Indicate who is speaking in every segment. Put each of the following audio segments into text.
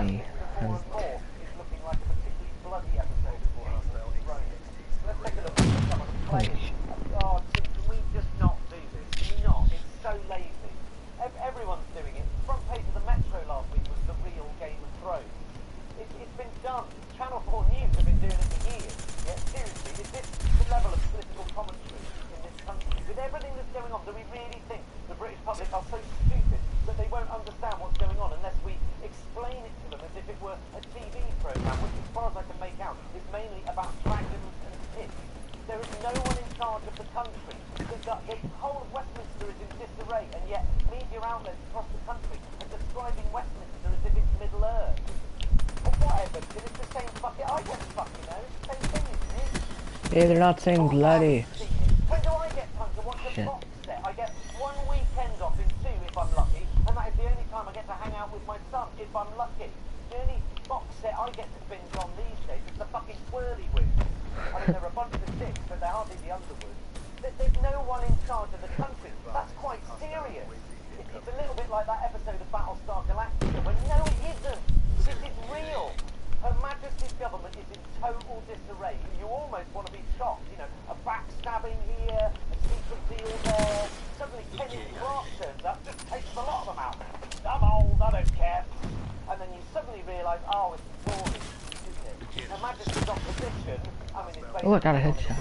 Speaker 1: me. Holy shit.
Speaker 2: Oh, can we just not do this? Can we not? It's so lazy. Everyone's doing it. Front page of the Metro last week was the real Game of Thrones. It's been done. Channel 4 News have been doing it for years. Yeah, seriously, is this the level of political commentary in this country? With everything that's going on, do we really think the British public are so stupid that they won't understand what's going on unless we explain it to them as if it were a TV programme, which as far as I can make out is mainly about dragons and tits. There is no one in charge of the country. The whole of Westminster is in disarray, and yet media outlets across the country are describing Westminster as if it's Middle Earth. Or whatever, because it's the same fucking... I don't fucking know, it's the same thing, isn't it?
Speaker 1: Yeah, they're not saying bloody.
Speaker 2: When do I get time to watch a box set? I get one weekend off in 2 if I'm lucky, and that is the only time I get to hang out with my son if I'm lucky. The only box set I get to binge on these days is the fucking Twirly Woos. I mean, they're a bunch of dicks, but they're hardly the Underwoods. There's no one in charge of the country. That's quite serious. It's a little bit like that episode of Battlestar Galactica, when no, it isn't. This is real. Her Majesty's government is in total disarray. You almost want to be shocked. You know, a backstabbing here, a secret deal there. Suddenly Kenny Clark turns up, just takes a lot of them out. I'm old, I don't care. And then you suddenly realise, oh, it's the Tories, isn't it? Her Majesty's opposition, I mean, it's basically...
Speaker 1: Oh, I got a headshot.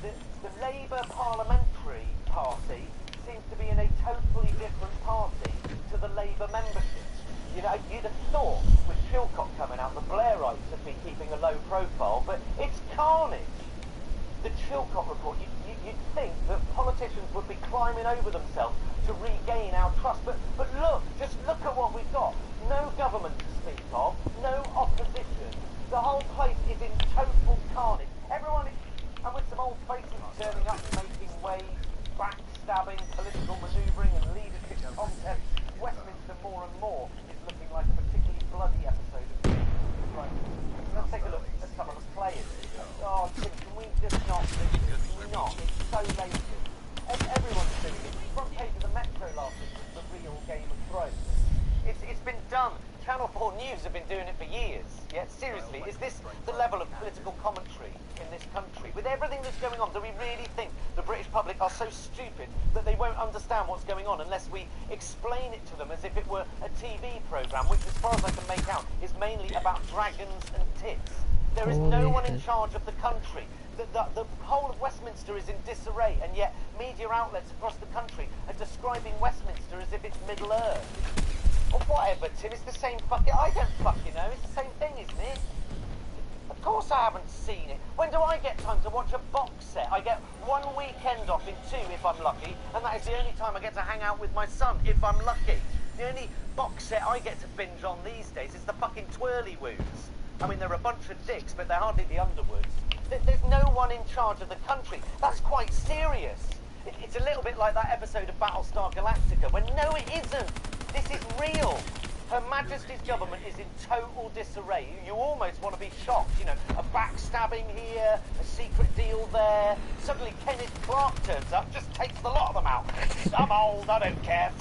Speaker 2: The Labour Parliamentary Party seems to be in a totally different party to the Labour membership. You know, you'd have thought with Chilcot coming out, the Blairites would be keeping a low profile, but it's carnage. The Chilcot report, you'd think that politicians would be climbing over themselves to regain our trust, but look, just look at what we've got. No government to speak of, no opposition. The whole place is in total carnage. Everyone is, and with some old faces turning up and making waves, backstabbing, political manoeuvring and leadership contests, Westminster more and more is looking like a particularly bloody episode of Game of Thrones. Let's take a look at some of the players. Oh, can we just not do this? Can we not? It's so lazy. Everyone's doing it. Front page of the Metro last week was the real Game of Thrones. It's been done. Channel 4 News have been doing it for years. Yeah, seriously, is this the level of political commentary in this country? With everything that's going on, do we really think the British public are so stupid that they won't understand what's going on unless we explain it to them as if it were a TV programme, which as far as I can make out is mainly about dragons and tits? There is no one in charge of the country. The whole of Westminster is in disarray, and yet media outlets across the country are describing Westminster as if it's Middle Earth. Or whatever, Tim, it's the same fucking... I don't fucking know, it's the same thing, isn't it? Of course I haven't seen it. When do I get time to watch a box set? I get one weekend off in 2 if I'm lucky, and that is the only time I get to hang out with my son if I'm lucky. The only box set I get to binge on these days is the fucking Twirly Woos. I mean, they're a bunch of dicks, but they're hardly the Underwoods. There's no one in charge of the country. That's quite serious. It's a little bit like that episode of Battlestar Galactica, when no, it isn't. This is real. Her Majesty's government is in total disarray. You almost want to be shocked. You know, a backstabbing here, a secret deal there. Suddenly Kenneth Clark turns up, just takes the lot of them out. I'm old, I don't care.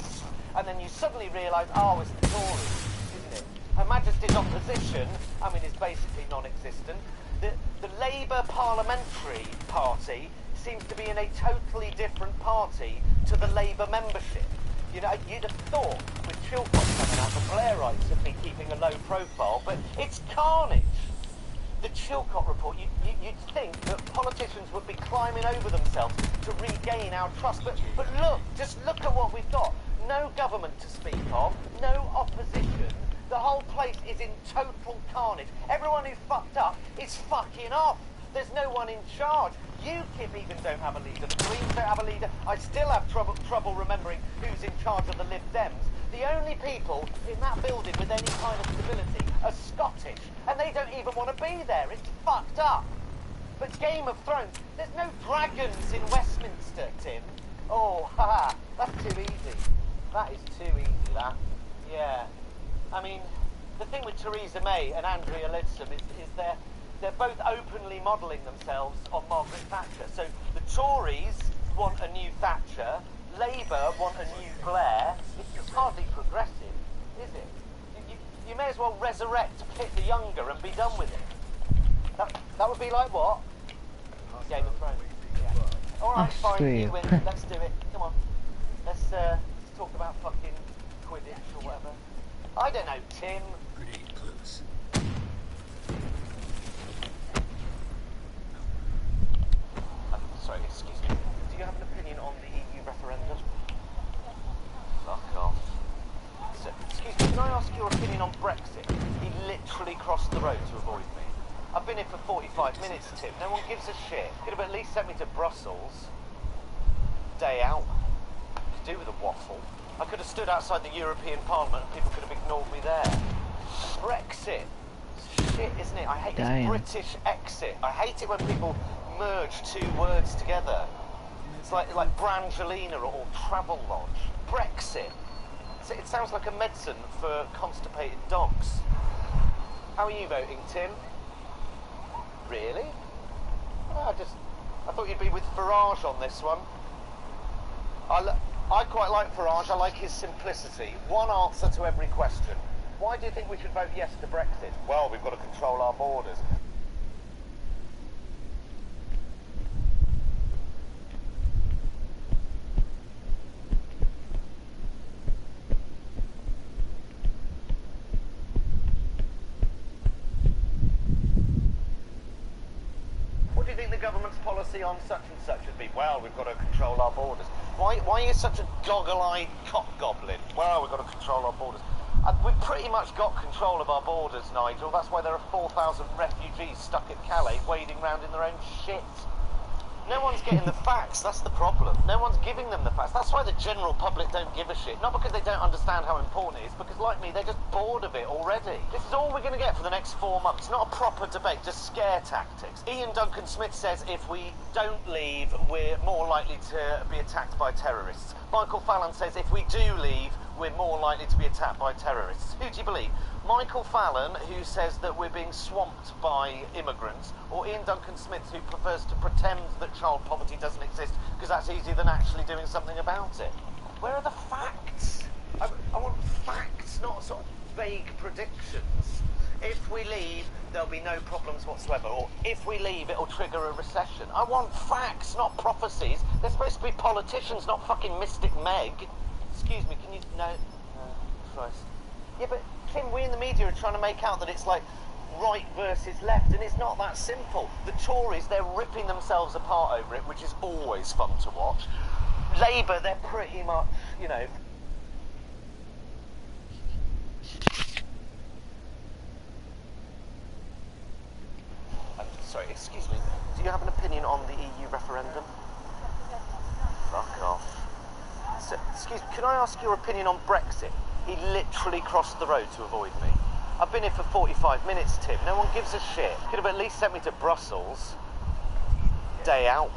Speaker 2: And then you suddenly realise, oh, it's the Tories, isn't it? Her Majesty's opposition, I mean, is basically non-existent. The Labour Parliamentary Party seems to be in a totally different party to the Labour membership. You know, you'd have thought with Chilcot coming out, the Blairites would be keeping a low profile, but it's carnage. The Chilcot report, you'd think that politicians would be climbing over themselves to regain our trust, but look, just look at what we've got. No government to speak of, no opposition. The whole place is in total carnage. Everyone who fucked up is fucking off. There's no one in charge. UKIP even don't have a leader. The Greens don't have a leader. I still have trouble remembering who's in charge of the Lib Dems. The only people in that building with any kind of stability are Scottish, and they don't even want to be there. It's fucked up. But Game of Thrones, there's no dragons in Westminster, Tim. Oh, haha, that's too easy. That is too easy, that. Yeah. I mean, the thing with Theresa May and Andrea Leadsom is they're both openly modelling themselves on Margaret Thatcher. So the Tories want a new Thatcher, Labour want a new Blair. It's hardly progressive, is it? You may as well resurrect Pitt the Younger and be done with it. That would be like what? Game of Thrones. Yeah. Alright, fine,
Speaker 1: screw
Speaker 2: you
Speaker 1: you.
Speaker 2: win. Let's do it. Come on. Let's talk about fucking Quidditch or whatever. I don't know, Tim.
Speaker 3: Grenade close.
Speaker 2: Sorry, excuse me. Do you have an opinion on the EU referendum? Fuck off. So, excuse me, can I ask your opinion on Brexit? He literally crossed the road to avoid me. I've been here for 45 minutes, Tim. No one gives a shit. Could have at least sent me to Brussels. Day out. Could do with a waffle. I could have stood outside the European Parliament and people could have ignored me there. Brexit. Shit, isn't it? I hate this British exit. I hate it when people merge two words together. It's like Brangelina or Travel Lodge. Brexit. It sounds like a medicine for constipated dogs. How are you voting, Tim? Really? I thought you'd be with Farage on this one. I quite like Farage. I like his simplicity. One answer to every question. Why do you think we should vote yes to Brexit? Well, we've got to control our borders. What do you think the government's policy on such and such should be? Well, we've got to control our borders. Why are you such a goggle-eyed cock goblin? Well, we've got to control our borders. We've pretty much got control of our borders, Nigel. That's why there are 4,000 refugees stuck at Calais wading around in their own shit. No one's getting the facts, that's the problem. No one's giving them the facts. That's why the general public don't give a shit. Not because they don't understand how important it is, because like me, they're just bored of it already. This is all we're going to get for the next 4 months. Not a proper debate, just scare tactics. Ian Duncan Smith says if we don't leave, we're more likely to be attacked by terrorists. Michael Fallon says if we do leave, we're more likely to be attacked by terrorists. Who do you believe? Michael Fallon, who says that we're being swamped by immigrants, or Ian Duncan Smith, who prefers to pretend that child poverty doesn't exist because that's easier than actually doing something about it? Where are the facts? I want facts, not sort of vague predictions. If we leave, there'll be no problems whatsoever, or if we leave, it'll trigger a recession. I want facts, not prophecies. They're supposed to be politicians, not fucking Mystic Meg. Excuse me, can you... No, Christ. Yeah, but Tim, we in the media are trying to make out that it's like right versus left, and it's not that simple. The Tories, they're ripping themselves apart over it, which is always fun to watch. Labour, they're pretty much, you know... Sorry, excuse me. Do you have an opinion on the EU referendum? Fuck off. So, excuse me, can I ask your opinion on Brexit? He literally crossed the road to avoid me. I've been here for 45 minutes, Tim. No one gives a shit. Could have at least sent me to Brussels. Day out.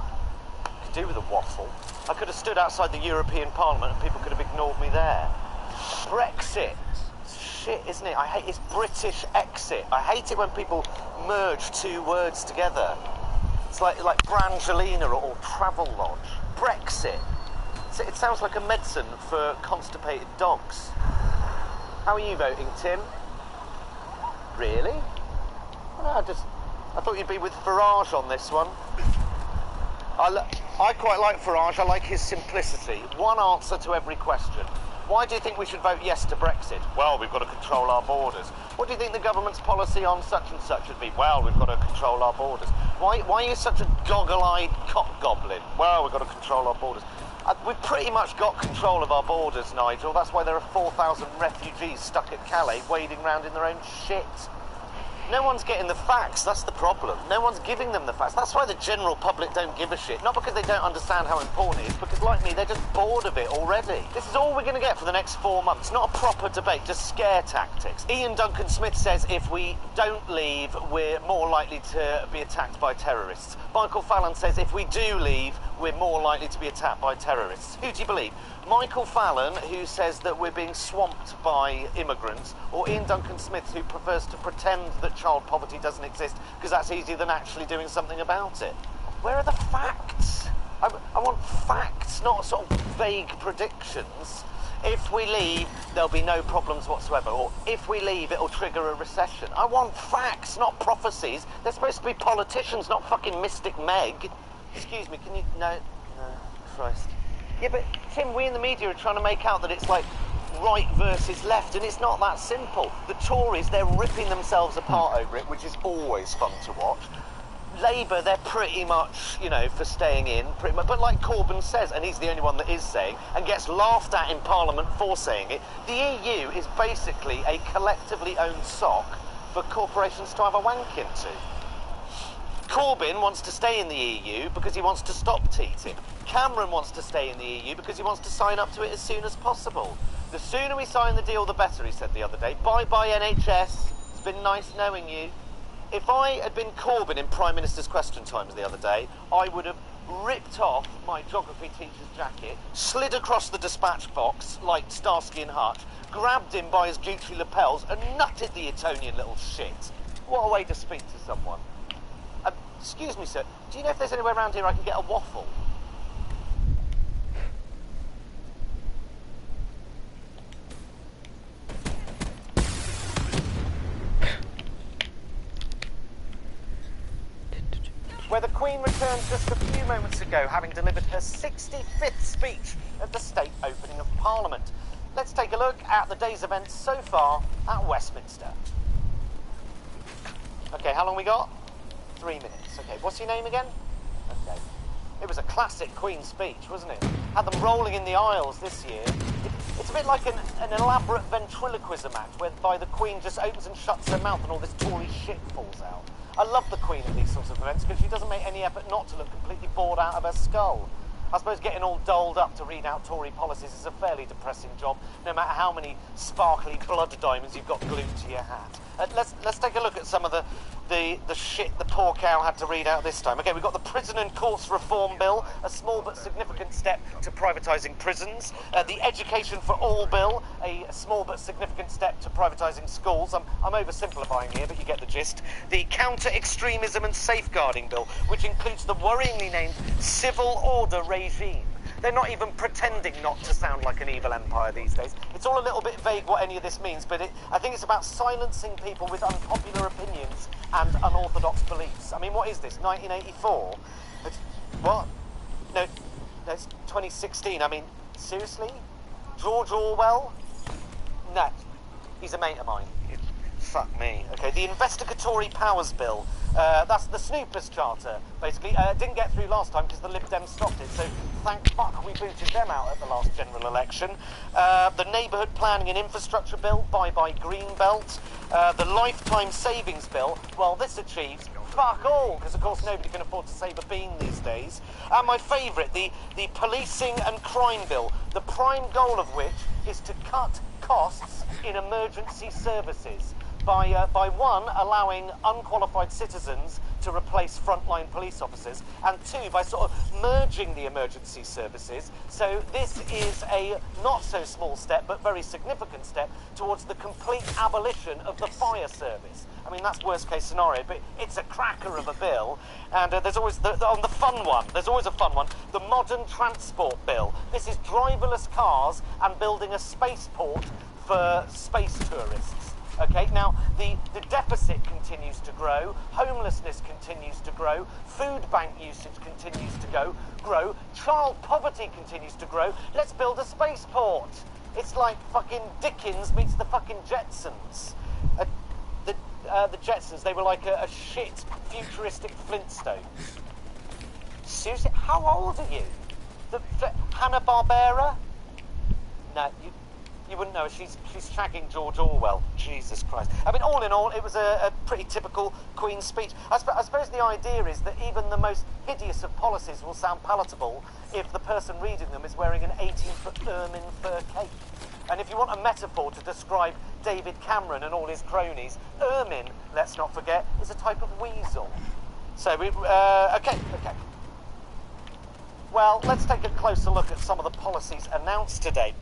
Speaker 2: Could do with a waffle. I could have stood outside the European Parliament and people could have ignored me there. Brexit. Shit, isn't it? I hate this British exit. I hate it when people merge two words together. It's like Brangelina or Travel Lodge. Brexit. It sounds like a medicine for constipated dogs. How are you voting, Tim? Really? I thought you'd be with Farage on this one. I quite like Farage. I like his simplicity. One answer to every question. Why do you think we should vote yes to Brexit? Well, we've got to control our borders. What do you think the government's policy on such and such should be? Well, we've got to control our borders. Why are you such a goggle-eyed cock goblin? Well, we've got to control our borders. We've pretty much got control of our borders, Nigel. That's why there are 4,000 refugees stuck at Calais wading around in their own shit. No one's getting the facts, that's the problem. No one's giving them the facts. That's why the general public don't give a shit. Not because they don't understand how important it is, because like me, they're just bored of it already. This is all we're going to get for the next 4 months. Not a proper debate, just scare tactics. Ian Duncan Smith says if we don't leave, we're more likely to be attacked by terrorists. Michael Fallon says if we do leave, we're more likely to be attacked by terrorists. Who do you believe? Michael Fallon, who says that we're being swamped by immigrants, or Ian Duncan Smith, who prefers to pretend that child poverty doesn't exist because that's easier than actually doing something about it? Where are the facts? I want facts, not sort of vague predictions. If we leave, there'll be no problems whatsoever. Or if we leave, it'll trigger a recession. I want facts, not prophecies. They're supposed to be politicians, not fucking Mystic Meg. Excuse me, can you... No, Christ. Yeah, but Tim, we in the media are trying to make out that it's like right versus left, and it's not that simple. The Tories, they're ripping themselves apart over it, which is always fun to watch. Labour, they're pretty much, you know, for staying in, pretty much. But like Corbyn says, and he's the only one that is saying, and gets laughed at in Parliament for saying it, the EU is basically a collectively owned sock for corporations to have a wank into. Corbyn wants to stay in the EU because he wants to stop teating. Cameron wants to stay in the EU because he wants to sign up to it as soon as possible. The sooner we sign the deal, the better, he said the other day. Bye-bye, NHS. It's been nice knowing you. If I had been Corbyn in Prime Minister's Question Times the other day, I would have ripped off my geography teacher's jacket, slid across the dispatch box like Starsky and Hutch, grabbed him by his Gucci lapels and nutted the Etonian little shit. What a way to speak to someone. Excuse me, sir, do you know if there's anywhere around here I can get a waffle? Where the Queen returned just a few moments ago, having delivered her 65th speech at the state opening of Parliament. Let's take a look at the day's events so far at Westminster. Okay, how long we got? 3 minutes. Okay, what's your name again? Okay. It was a classic Queen speech, wasn't it? Had them rolling in the aisles this year. It's a bit like an elaborate ventriloquism act whereby the Queen just opens and shuts her mouth and all this Tory shit falls out. I love the Queen at these sorts of events because she doesn't make any effort not to look completely bored out of her skull. I suppose getting all dolled up to read out Tory policies is a fairly depressing job, no matter how many sparkly blood diamonds you've got glued to your hat. Let's take a look at some of the shit the poor cow had to read out this time. Okay, we've got the Prison and Courts Reform Bill, a small but significant step to privatising prisons. The Education for All Bill, a small but significant step to privatising schools. I'm oversimplifying here, but you get the gist. The Counter-Extremism and Safeguarding Bill, which includes the worryingly named Civil Order Regime. They're not even pretending not to sound like an evil empire these days. It's all a little bit vague what any of this means, but I think it's about silencing people with unpopular opinions and unorthodox beliefs. I mean, what is this, 1984? What? No, it's 2016. I mean, seriously? George Orwell? No, he's a mate of mine. Fuck me. Okay, the Investigatory Powers Bill. That's the Snoopers Charter, basically. Didn't get through last time because the Lib Dems stopped it, so thank fuck we booted them out at the last general election. The Neighbourhood Planning and Infrastructure Bill, bye-bye Greenbelt. The Lifetime Savings Bill, well, this achieves fuck all, because of course nobody can afford to save a bean these days. And my favourite, the Policing and Crime Bill, the prime goal of which is to cut costs in emergency services. By one, allowing unqualified citizens to replace frontline police officers, and two, by sort of merging the emergency services. So this is a not so small step, but very significant step towards the complete abolition of the fire service. I mean, that's worst case scenario, but it's a cracker of a bill. And there's always, on the fun one, there's always a fun one, the Modern Transport Bill. This is driverless cars and building a spaceport for space tourists. Okay, now the deficit continues to grow, homelessness continues to grow, food bank usage continues to grow, child poverty continues to grow. Let's build a spaceport. It's like fucking Dickens meets the fucking Jetsons. The Jetsons, they were like a shit futuristic Flintstones. Seriously, how old are you? Hanna-Barbera? No, you wouldn't know. She's shagging George Orwell. Jesus Christ. I mean, all in all, it was a pretty typical Queen's speech. I suppose the idea is that even the most hideous of policies will sound palatable if the person reading them is wearing an 18-foot ermine fur cape. And if you want a metaphor to describe David Cameron and all his cronies, ermine, let's not forget, is a type of weasel. So, okay. Well, let's take a closer look at some of the policies announced today.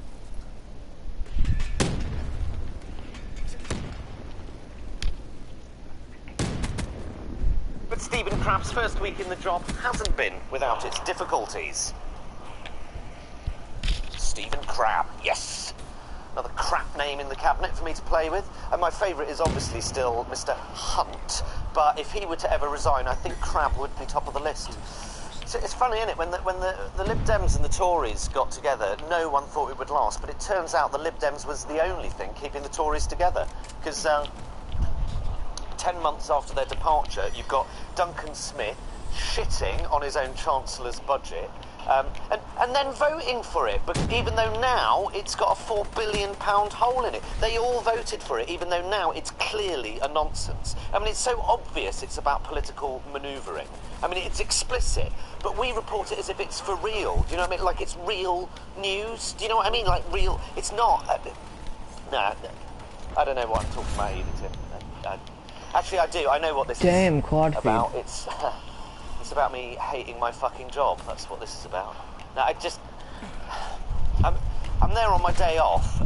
Speaker 2: But Stephen Crabb's first week in the job hasn't been without its difficulties. Stephen Crabb, yes.
Speaker 3: another crap name in the cabinet for me to play with. And my favourite is obviously still Mr. Hunt. But if he were to ever resign, I think Crab would be top of the list. So it's funny, isn't it? When the Lib Dems and the Tories got together, no one thought it would last. But it turns out the Lib Dems was the only thing keeping the Tories together. Because 10 months after their departure, you've got Duncan Smith shitting on his own Chancellor's budget. And then voting for it, but even though now it's got a £4 billion hole in it. They all voted for it, even though now it's clearly a nonsense. I mean, it's so obvious it's about political manoeuvring. I mean, it's explicit, but we report it as if it's for real. Do you know what I mean? Like it's real news. Do you know what I mean? Like real. It's not. Nah, I don't know what I'm talking about either, Tim. Actually, I do. I know what this is
Speaker 1: quad
Speaker 3: about.
Speaker 1: feed.
Speaker 3: It's about me hating my fucking job. That's what this is about. Now, I'm there on my day off,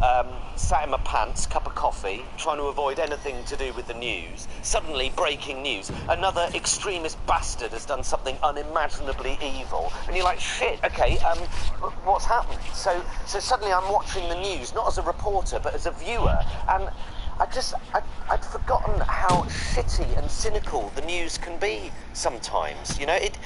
Speaker 3: sat in my pants, cup of coffee, trying to avoid anything to do with the news. Suddenly, breaking news. Another extremist bastard has done something unimaginably evil. And you're like, shit, okay, what's happened? So suddenly I'm watching the news, not as a reporter, but as a viewer, and I'd forgotten how shitty and cynical the news can be sometimes. You know, it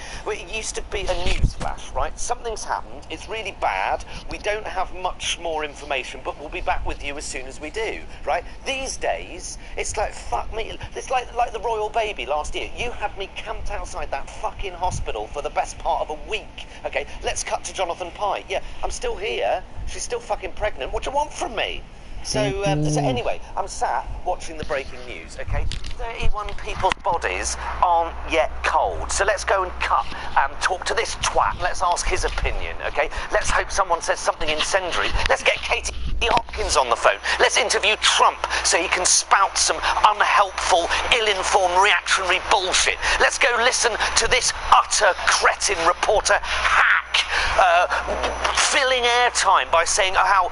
Speaker 3: used to be a news flash, right? Something's happened, it's really bad, we don't have much more information, but we'll be back with you as soon as we do, right? These days, it's like, fuck me, it's like the royal baby last year. You had me camped outside that fucking hospital for the best part of a week, okay? Let's cut to Jonathan Pye. Yeah, I'm still here, she's still fucking pregnant, what do you want from me? So anyway, I'm sat watching the breaking news, okay? 31 people's bodies aren't yet cold. So let's go and cut and talk to this twat. Let's ask his opinion, okay? Let's hope someone says something incendiary. Let's get Katie Hopkins on the phone. Let's interview Trump so he can spout some unhelpful, ill-informed, reactionary bullshit. Let's go listen to this utter cretin reporter hack filling airtime by saying how,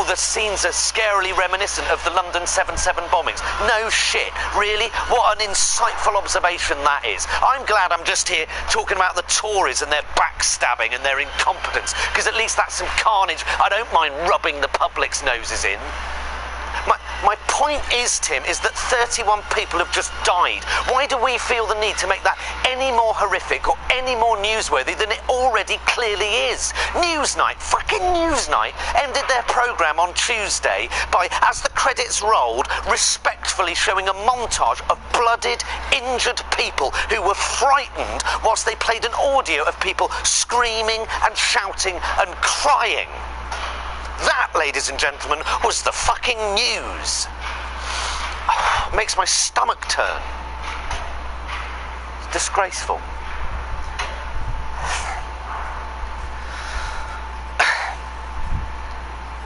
Speaker 3: the scenes are scarily reminiscent of the London 7/7 bombings. No shit, really? What an insightful observation that is. I'm glad I'm just here talking about the Tories and their backstabbing and their incompetence, because at least that's some carnage I don't mind rubbing the public's noses in. My point is, Tim, is that 31 people have just died. Why do we feel the need to make that any more horrific or any more newsworthy than it already clearly is? Newsnight, fucking Newsnight, ended their programme on Tuesday by, as the credits rolled, respectfully showing a montage of blooded, injured people who were frightened whilst they played an audio of people screaming and shouting and crying. That, ladies and gentlemen, was the fucking news. Makes my stomach turn. It's disgraceful.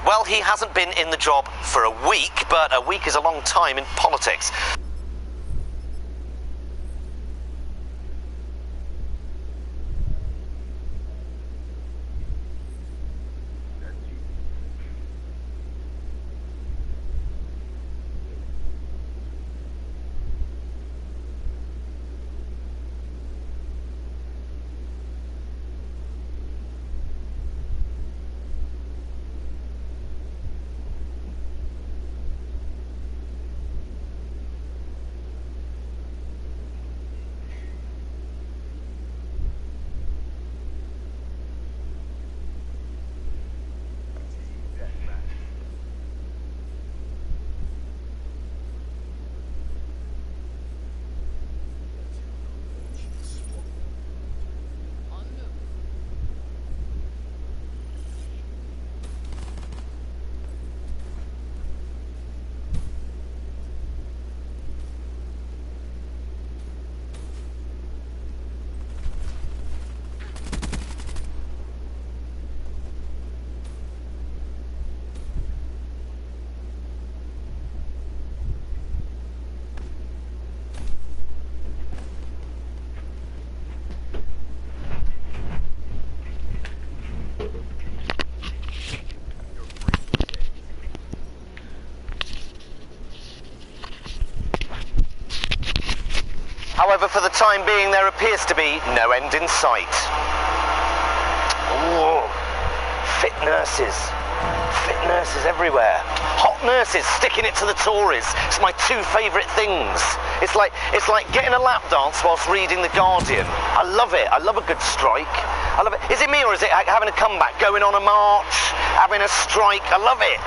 Speaker 3: Well, he hasn't been in the job for a week, but a week is a long time in politics. However, for the time being, there appears to be no end in sight. Ooh, fit nurses. Fit nurses everywhere. Hot nurses sticking it to the Tories. It's my two favourite things. It's like getting a lap dance whilst reading The Guardian. I love it. I love a good strike. I love it. Is it me or is it having a comeback, going on a march, having a strike? I love it.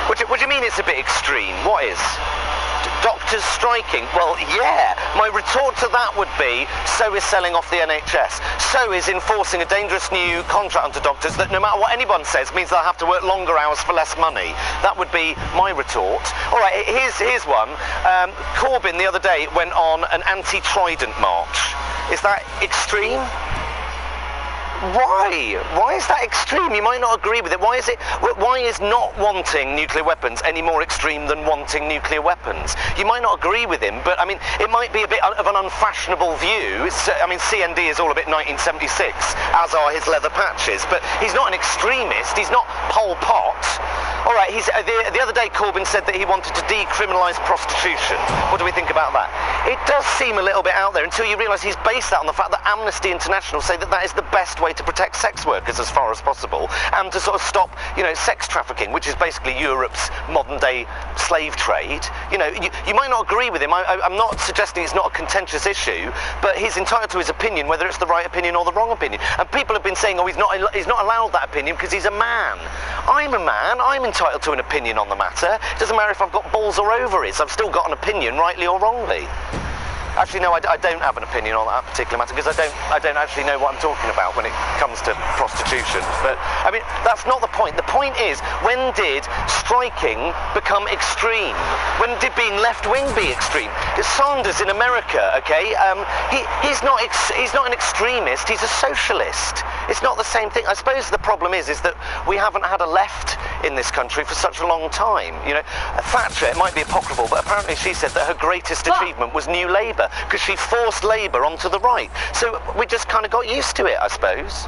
Speaker 3: What do you mean it's a bit extreme? What is? Doctors striking? Well, yeah. My retort to that would be, so is selling off the NHS. So is enforcing a dangerous new contract onto doctors that no matter what anyone says means they'll have to work longer hours for less money. That would be my retort. All right, here's one. Corbyn the other day went on an anti-Trident march. Is that extreme? Why? Why is that extreme? You might not agree with it. Why is not wanting nuclear weapons any more extreme than wanting nuclear weapons? You might not agree with him, but I mean, it might be a bit of an unfashionable view. I mean, CND is all a bit 1976, as are his leather patches, but he's not an extremist. He's not Pol Pot. All right, the other day Corbyn said that he wanted to decriminalise prostitution. What do we think about that? It does seem a little bit out there until you realise he's based that on the fact that Amnesty International say that is the best way to protect sex workers as far as possible and to sort of stop, sex trafficking, which is basically Europe's modern-day slave trade. You might not agree with him. I'm not suggesting it's not a contentious issue, but he's entitled to his opinion, whether it's the right opinion or the wrong opinion. And people have been saying, he's not allowed that opinion because he's a man. I'm a man. I'm entitled to an opinion on the matter. It doesn't matter if I've got balls or ovaries. I've still got an opinion, rightly or wrongly. Actually, no, I don't have an opinion on that particular matter because I don't actually know what I'm talking about when it comes to prostitution. But, I mean, that's not the point. The point is, when did striking become extreme? When did being left-wing be extreme? Sanders in America, okay, he's not an extremist, he's a socialist. It's not the same thing. I suppose the problem is that we haven't had a left in this country for such a long time. Thatcher, it might be apocryphal, but apparently she said that her greatest achievement was New Labour, because she forced Labour onto the right. So we just kind of got used to it, I suppose.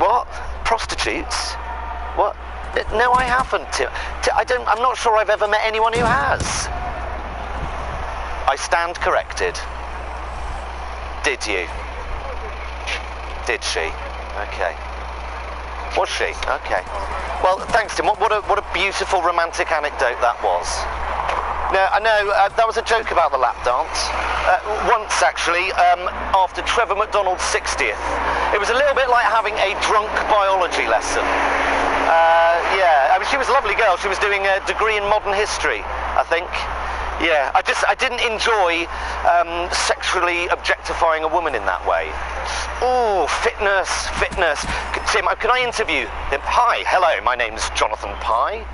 Speaker 3: What? Prostitutes? What? No, I haven't. I'm not sure I've ever met anyone who has. I stand corrected. Did you? Did she? Okay. Was she? Okay. Well, thanks, Tim. What a beautiful romantic anecdote that was. No, I know, that was a joke about the lap dance. Once, actually, after Trevor McDonald's 60th. It was a little bit like having a drunk biology lesson. Yeah, I mean, she was a lovely girl. She was doing a degree in modern history, I think. Yeah, I didn't enjoy sexually objectifying a woman in that way. Oh, fitness. Tim, can I interview him? Hi, hello, my name's Jonathan Pye.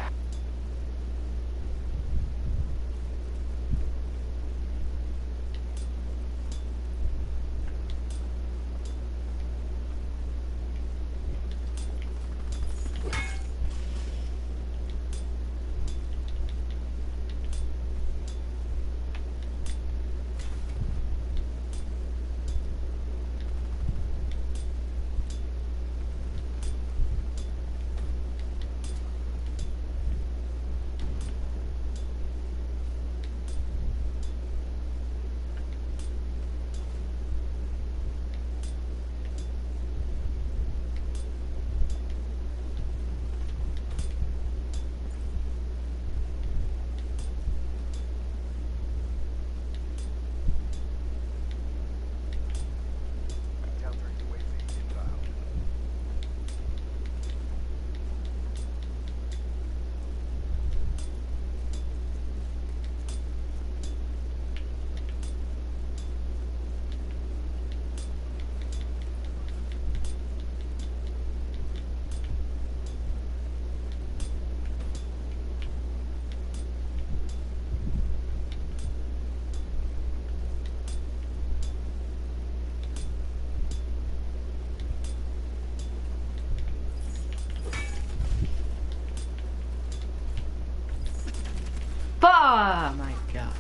Speaker 1: Oh my god.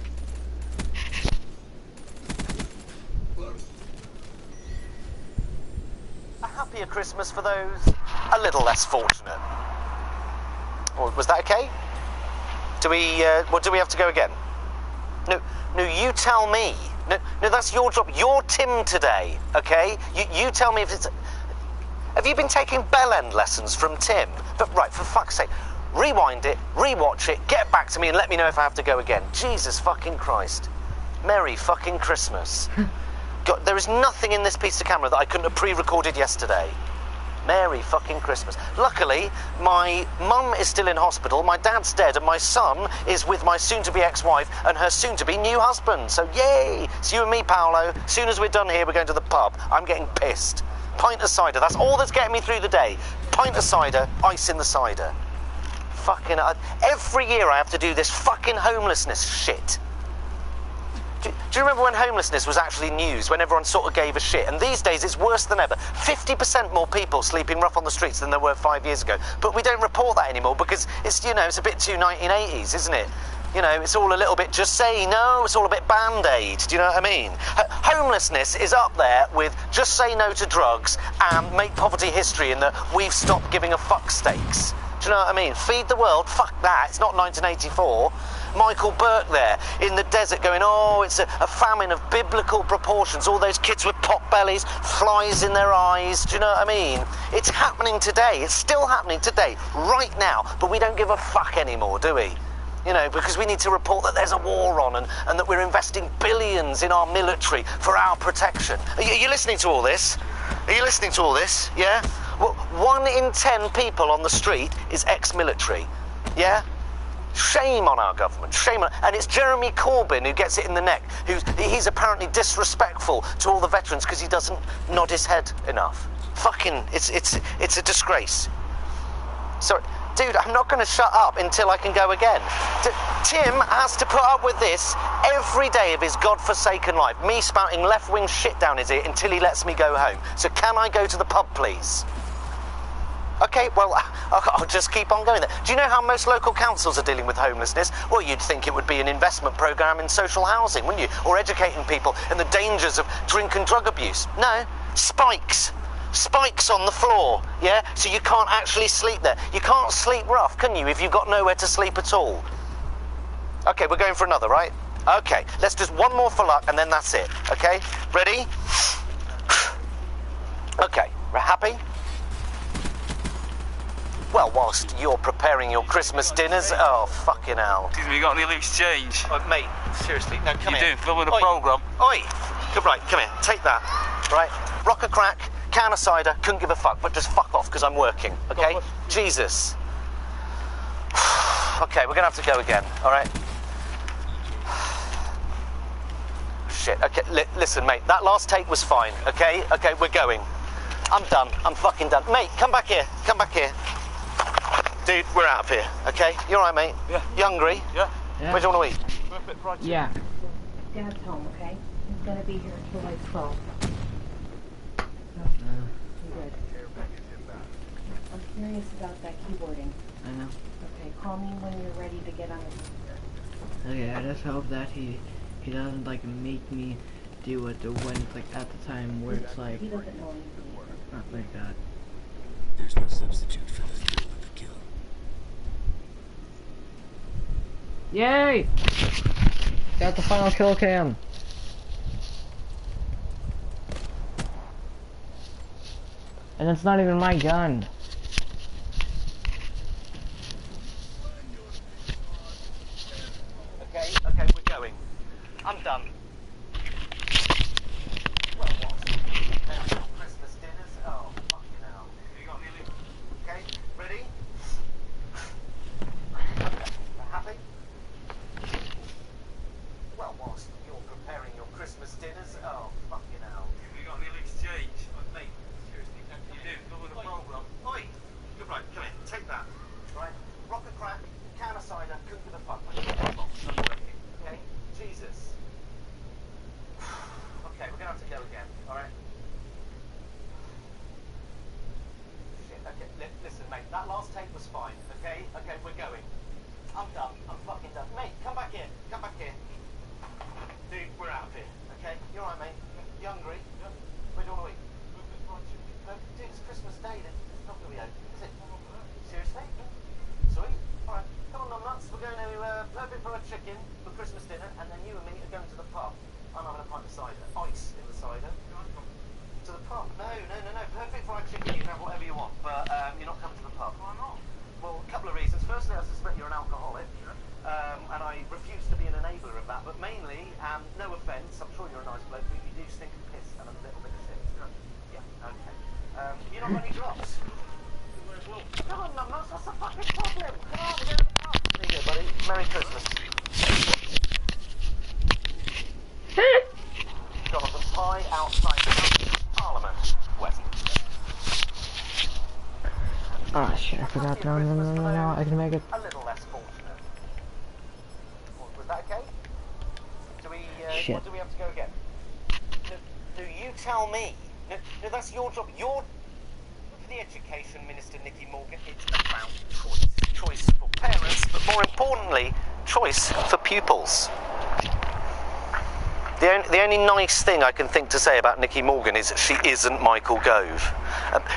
Speaker 3: A happier Christmas for those a little less fortunate. Or was that okay? Do we have to go again? No, you tell me. No, that's your job. You're Tim today, okay? You tell me if it's... Have you been taking bell end lessons from Tim? But right, for fuck's sake, rewind it, rewatch it, get back to me and let me know if I have to go again. Jesus fucking Christ. Merry fucking Christmas. God, there is nothing in this piece of camera that I couldn't have pre-recorded yesterday. Merry fucking Christmas. Luckily, my mum is still in hospital, my dad's dead, and my son is with my soon-to-be ex-wife and her soon-to-be new husband. So, yay! It's you and me, Paolo. As soon as we're done here, we're going to the pub. I'm getting pissed. Pint of cider. That's all that's getting me through the day. Pint of cider, ice in the cider. Fucking... every year I have to do this fucking homelessness shit. Do you remember when homelessness was actually news, when everyone sort of gave a shit? And these days it's worse than ever. 50% more people sleeping rough on the streets than there were 5 years ago. But we don't report that anymore because it's, you know, it's a bit too 1980s, isn't it? You know, it's all a little bit just say no, it's all a bit Band-Aid, do you know what I mean? Homelessness is up there with just say no to drugs and make poverty history in the we've stopped giving a fuck stakes. Do you know what I mean? Feed the world, fuck that, it's not 1984. Michael Burke there in the desert going, oh, it's a famine of biblical proportions. All those kids with pot bellies, flies in their eyes. Do you know what I mean? It's happening today. It's still happening today, right now. But we don't give a fuck anymore, do we? You know, because we need to report that there's a war on and that we're investing billions in our military for our protection. Are you listening to all this? Are you listening to all this? Yeah? Well, 1 in 10 people on the street is ex-military. Yeah? Shame on our government, shame on... And it's Jeremy Corbyn who gets it in the neck. He's apparently disrespectful to all the veterans because he doesn't nod his head enough. Fucking, it's a disgrace. Sorry, dude, I'm not going to shut up until I can go again. Tim has to put up with this every day of his godforsaken life. Me spouting left-wing shit down his ear until he lets me go home. So can I go to the pub, please? Okay, well, I'll just keep on going there. Do you know how most local councils are dealing with homelessness? Well, you'd think it would be an investment programme in social housing, wouldn't you? Or educating people in the dangers of drink and drug abuse. No, spikes. Spikes on the floor, yeah? So you can't actually sleep there. You can't sleep rough, can you, if you've got nowhere to sleep at all? Okay, we're going for another, right? Okay, let's just one more for luck, and then that's it, okay? Ready? Okay, we're happy? Well, whilst you're preparing your Christmas dinners... Oh, fucking hell.
Speaker 4: Excuse me, you got any loose change?
Speaker 3: Oh, mate, seriously, no, come here.
Speaker 4: You do, filming a programme.
Speaker 3: Oi! Right, come here, take that. Right, rock a crack, can of cider, couldn't give a fuck, but just fuck off, because I'm working, okay? Jesus. Okay, we're going to have to go again, all right? Shit, okay, listen, mate, that last take was fine, okay? Okay, we're going. I'm done, I'm fucking done. Mate, come back here, come back here. Dude, we're out of here, okay? You alright, mate?
Speaker 4: Yeah.
Speaker 3: You hungry?
Speaker 4: Yeah.
Speaker 3: Where do you want to eat?
Speaker 4: Perfect fried chicken.
Speaker 1: Yeah.
Speaker 5: Dad's home, okay? He's gonna be here until like 12. So, you're good. I'm curious about that keyboarding.
Speaker 1: I know.
Speaker 5: Okay, call me when you're ready to get on the computer.
Speaker 1: Okay, I just hope that he doesn't like make me do it when it's like at the time where it's like
Speaker 5: He doesn't know anything either.
Speaker 1: not like that.
Speaker 6: There's no substitute for the thrill of the kill.
Speaker 1: Yay! Got the final kill cam. And it's not even my gun.
Speaker 3: Okay, okay, we're going. I'm done. Well, what? Christmas dinners? Oh, fucking hell.
Speaker 4: You got any loose?
Speaker 3: Okay, ready? Okay, happy? Well, whilst you're preparing your Christmas dinners? Oh, fucking hell.
Speaker 4: You got any loose change?
Speaker 3: Mate, seriously,
Speaker 4: You do, filming a programme.
Speaker 3: Oi! You're right, come here, take that. Right, rock a crack, can of cider, couldn't give a fuck. Okay? Jesus. Okay, we're gonna have to go again, alright? Shit, okay, listen, mate, that last take was fine, okay? Okay, we're going. I'm done, I'm fucking done. Mate, come back here, come back here. Dude, we're out of here, okay? You alright, mate? You hungry?
Speaker 4: Yeah.
Speaker 3: Where do you want to eat?
Speaker 4: Perfect fried chicken.
Speaker 3: No, dude, it's Christmas Day, it's not going to be open, is it? Seriously? Sweet. Alright, come on, nuts. We're going to perfect fried chicken for Christmas dinner, and then you and me are going to the pub. I'm having a pint of cider. Ice in the cider. To the pub? No. Perfect fried chicken, you can have whatever no offence, I'm sure you're a nice bloke, but you do stink of piss and a little bit of shit. Yeah, okay. You not got any drops? Come on, numbnuts, what's the fucking problem? Come on, we're going to the pub. There you go, buddy. Merry Christmas. Jonathan Pye outside Parliament, Westminster.
Speaker 1: Ah, shit, I forgot. No, I can make it.
Speaker 3: A little less fortunate. Was that okay? Do we,
Speaker 1: Shit.
Speaker 3: What do we have to go again? No, you tell me. No, that's your job. For the Education Minister, Nicky Morgan, it's about choice. Choice for parents, but more importantly, choice for pupils. The only nice thing I can think to say about Nicky Morgan is that she isn't Michael Gove.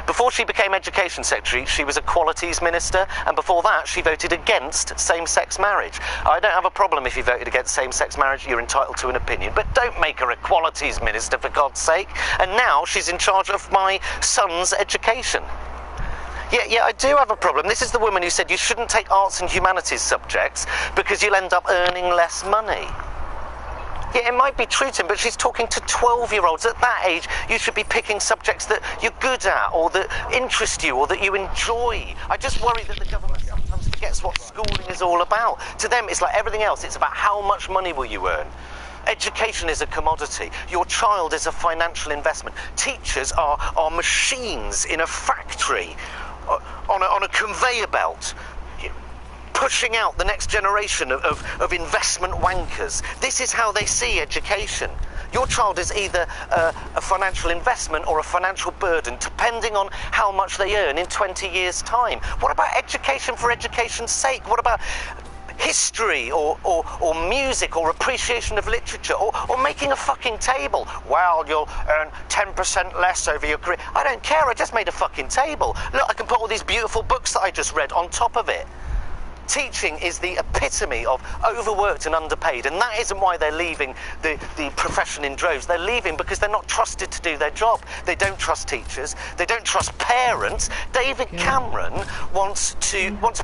Speaker 3: Before she became Education Secretary, she was Equalities Minister, and before that, she voted against same-sex marriage. I don't have a problem if you voted against same-sex marriage, you're entitled to an opinion, but don't make her Equalities Minister, for God's sake. And now she's in charge of my son's education. Yeah, I do have a problem. This is the woman who said you shouldn't take arts and humanities subjects because you'll end up earning less money. Yeah, it might be true, Tim, but she's talking to 12-year-olds. At that age, you should be picking subjects that you're good at, or that interest you, or that you enjoy. I just worry that the government sometimes forgets what schooling is all about. To them, it's like everything else. It's about how much money will you earn. Education is a commodity. Your child is a financial investment. Teachers are machines in a factory, on a conveyor belt, pushing out the next generation of investment wankers. This is how they see education. Your child is either a financial investment or a financial burden, depending on how much they earn in 20 years' time. What about education for education's sake? What about history or music or appreciation of literature or making a fucking table? Well, you'll earn 10% less over your career. I don't care, I just made a fucking table. Look, I can put all these beautiful books that I just read on top of it. Teaching is the epitome of overworked and underpaid, and that isn't why they're leaving the profession in droves. They're leaving because they're not trusted to do their job. They don't trust teachers. They don't trust parents. David Cameron wants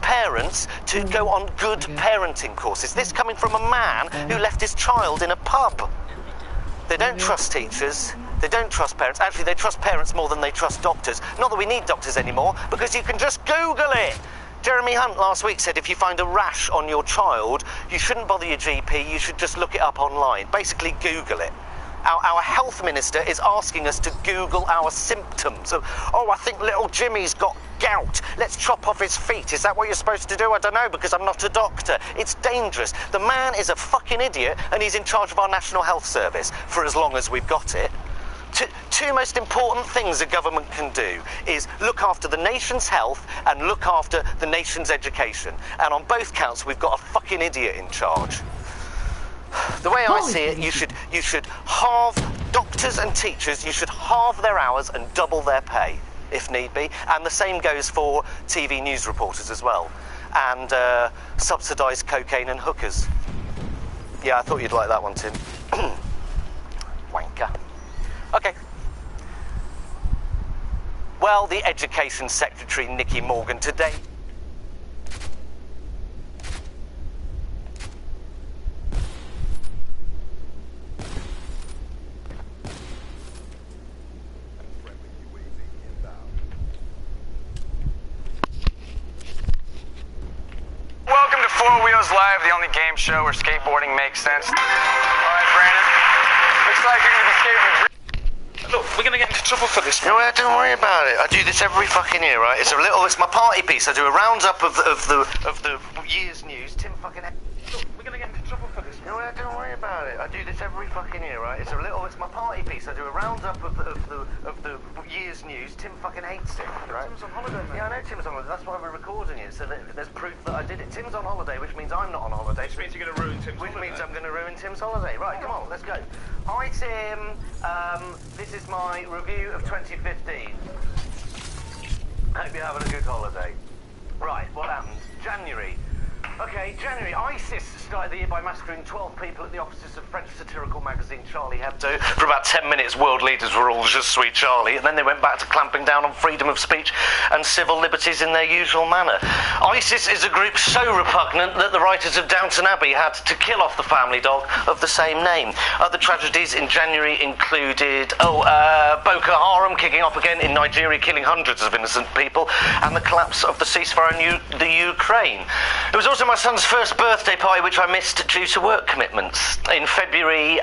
Speaker 3: parents to go on good parenting courses. This coming from a man who left his child in a pub. They don't trust teachers. They don't trust parents. Actually, they trust parents more than they trust doctors. Not that we need doctors anymore, because you can just Google it. Jeremy Hunt last week said if you find a rash on your child, you shouldn't bother your GP, you should just look it up online. Basically, Google it. Our health minister is asking us to Google our symptoms. Oh, I think little Jimmy's got gout. Let's chop off his feet. Is that what you're supposed to do? I don't know, because I'm not a doctor. It's dangerous. The man is a fucking idiot, and he's in charge of our National Health Service for as long as we've got it. Two most important things a government can do is look after the nation's health and look after the nation's education. And on both counts, we've got a fucking idiot in charge. The way I see it, you should halve doctors and teachers, you should halve their hours and double their pay, if need be. And the same goes for TV news reporters as well. And subsidised cocaine and hookers. Yeah, I thought you'd like that one, Tim. Wanker. Okay. Well, the Education Secretary, Nicky Morgan, today...
Speaker 7: Welcome to Four Wheels Live, the only game show where skateboarding makes sense. All right, Brandon. Looks like you're going to be skating. Look, we're going to get into trouble for this.
Speaker 3: No, don't worry about it. I do this every fucking year, right? It's my party piece. I do a roundup of the year's news. Tim fucking...
Speaker 7: Look, we're going to get into trouble for this.
Speaker 3: No, don't worry about it. I do this every fucking year, right? It's my party piece. I do a roundup of the year's news. Tim fucking hates it, right?
Speaker 7: Tim's on holiday, mate.
Speaker 3: Yeah, I know Tim's on holiday. That's why we're recording it, so that there's proof that I did it. Tim's on holiday, which means I'm not on holiday.
Speaker 7: Which means you're going to ruin Tim's holiday.
Speaker 3: Which means I'm going to ruin Tim's holiday. Right, come on, let's go. Hi, Tim. This is my review of 2015. Hope you're having a good holiday. Right, what happened? January. Okay, January. ISIS started the year by massacring 12 people at the offices of French satirical magazine Charlie Hebdo. For about 10 minutes, world leaders were all just sweet Charlie, and then they went back to clamping down on freedom of speech and civil liberties in their usual manner. ISIS is a group so repugnant that the writers of Downton Abbey had to kill off the family dog of the same name. Other tragedies in January included, Boko Haram kicking off again in Nigeria, killing hundreds of innocent people, and the collapse of the ceasefire in the Ukraine. It was also my son's first birthday party, which I missed due to work commitments. In February,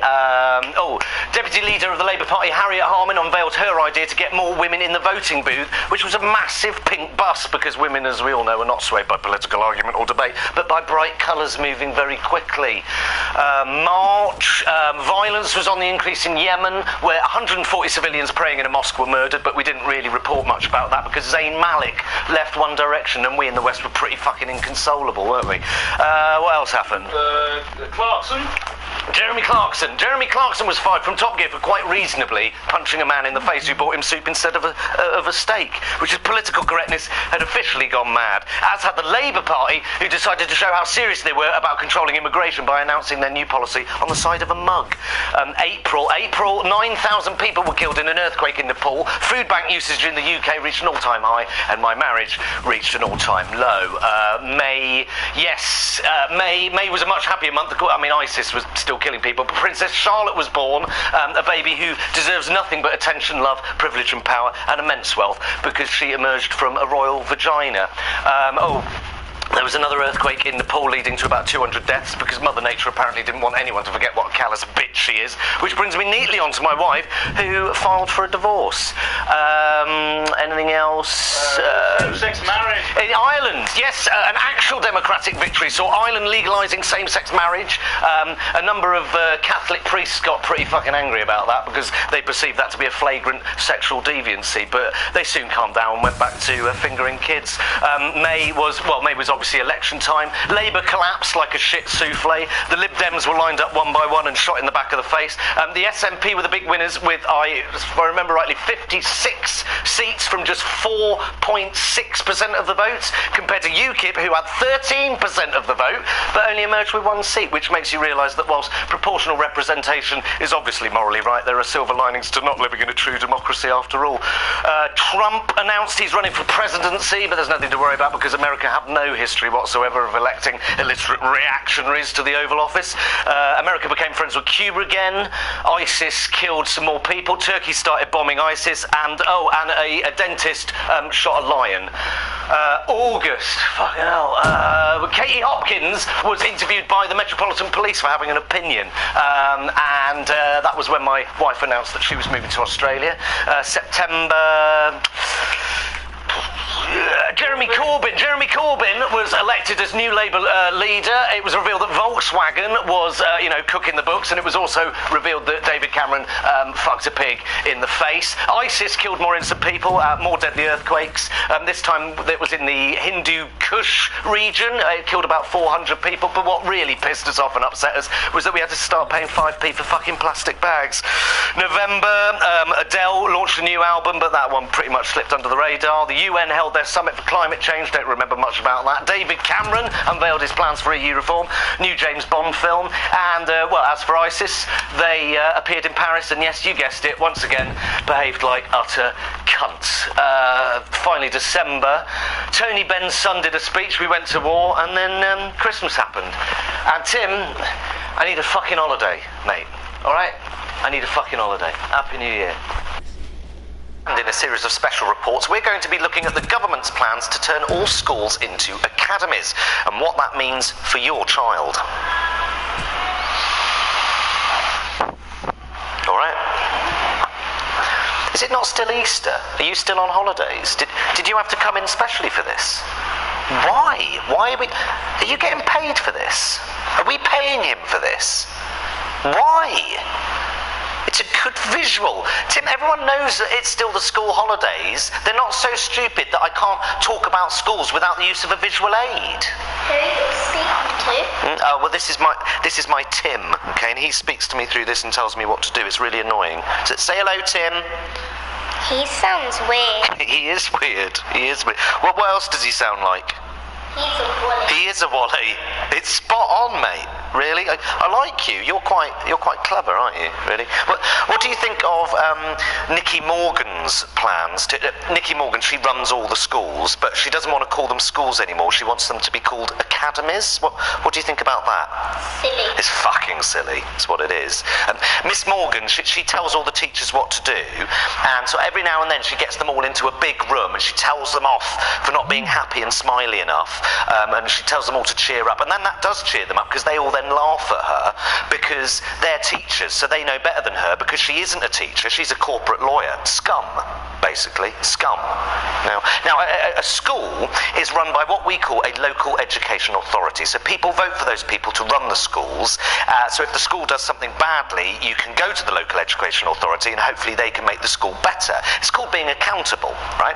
Speaker 3: Deputy Leader of the Labour Party, Harriet Harman, unveiled her idea to get more women in the voting booth, which was a massive pink bust, because women, as we all know, are not swayed by political argument or debate, but by bright colours moving very quickly. March, violence was on the increase in Yemen, where 140 civilians praying in a mosque were murdered, but we didn't really report much about that because Zayn Malik left One Direction and we in the West were pretty fucking inconsolable, weren't we? What else happened?
Speaker 7: Clarkson?
Speaker 3: Jeremy Clarkson was fired from Top Gear for quite reasonably punching a man in the face who bought him soup instead of a steak, which is political correctness had officially gone mad, as had the Labour Party, who decided to show how serious they were about controlling immigration by announcing their new policy on the side of a mug. April, 9,000 people were killed in an earthquake in Nepal. Food bank usage in the UK reached an all-time high, and my marriage reached an all-time low. May was a much happier month. I mean, ISIS was still killing people, but Princess Charlotte was born, a baby who deserves nothing but attention, love, privilege and power and immense wealth, because she emerged from a royal vagina. There was another earthquake in Nepal leading to about 200 deaths because Mother Nature apparently didn't want anyone to forget what a callous bitch she is, which brings me neatly on to my wife, who filed for a divorce. Anything else?
Speaker 7: Same-sex marriage.
Speaker 3: In Ireland, yes, an actual democratic victory saw Ireland legalising same-sex marriage. A number of Catholic priests got pretty fucking angry about that because they perceived that to be a flagrant sexual deviancy, but they soon calmed down and went back to fingering kids. May was obviously election time. Labour collapsed like a shit souffle. The Lib Dems were lined up one by one and shot in the back of the face. The SNP were the big winners with, if I remember rightly, 56 seats from just 4.6% of the votes, compared to UKIP, who had 13% of the vote, but only emerged with one seat, which makes you realise that whilst proportional representation is obviously morally right, there are silver linings to not living in a true democracy after all. Trump announced he's running for presidency, but there's nothing to worry about because America have no history whatsoever of electing illiterate reactionaries to the Oval Office. America became friends with Cuba again. ISIS killed some more people. Turkey started bombing ISIS, and a dentist shot a lion. August, fucking hell. Katie Hopkins was interviewed by the Metropolitan Police for having an opinion, and that was when my wife announced that she was moving to Australia. September. Jeremy Corbyn was elected as new Labour leader. It was revealed that Volkswagen was, cooking the books, and it was also revealed that David Cameron fucked a pig in the face. ISIS killed more innocent people, more deadly earthquakes. This time it was in the Hindu Kush region. It killed about 400 people, but what really pissed us off and upset us was that we had to start paying 5p for fucking plastic bags. November, Adele launched a new album, but that one pretty much slipped under the radar. The UN held their summit for climate change, don't remember much about that. David Cameron unveiled his plans for EU reform, new James Bond film, and, as for ISIS, they appeared in Paris, and yes, you guessed it, once again, behaved like utter cunts. Finally, December, Tony Benn's son did a speech, we went to war, and then Christmas happened. And Tim, I need a fucking holiday, mate, alright? I need a fucking holiday. Happy New Year. And in a series of special reports, we're going to be looking at the government's plans to turn all schools into academies and what that means for your child. All right. Is it not still Easter? Are you still on holidays? Did you have to come in specially for this? Why? Are you getting paid for this? Are we paying him for this? Why? It's a good visual. Tim, everyone knows that it's still the school holidays. They're not so stupid that I can't talk about schools without the use of a visual aid.
Speaker 8: Who are you speaking to?
Speaker 3: This is my Tim, okay, and he speaks to me through this and tells me what to do. It's really annoying. So say hello, Tim.
Speaker 8: He sounds weird.
Speaker 3: He is weird. What else does he sound like?
Speaker 8: He's a bully.
Speaker 3: He is a wally. It's spot on, mate. Really, I like you. You're quite clever, aren't you? Really. What do you think of Nicky Morgan's plans? Nicky Morgan, she runs all the schools, but she doesn't want to call them schools anymore. She wants them to be called academies. What do you think about that?
Speaker 8: Silly.
Speaker 3: It's fucking silly. That's what it is. Miss Morgan, she tells all the teachers what to do, and so every now and then she gets them all into a big room and she tells them off for not being happy and smiley enough, and she tells them all to cheer up, and then that does cheer them up because they all then laugh at her because they're teachers, so they know better than her because she isn't a teacher, she's a corporate lawyer. Scum, basically. Scum. Now, a school is run by what we call a local education authority, so people vote for those people to run the schools, so if the school does something badly, you can go to the local education authority and hopefully they can make the school better. It's called being accountable, right?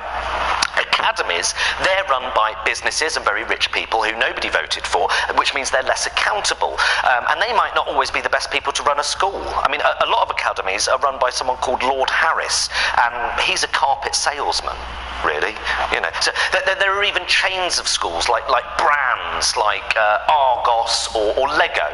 Speaker 3: Academies, they're run by businesses and very rich people who nobody voted for, which means they're less accountable. And they might not always be the best people to run a school. I mean, a lot of academies are run by someone called Lord Harris, and he's a carpet salesman, really. You know, so there are even chains of schools, like brands, like Argos or Lego.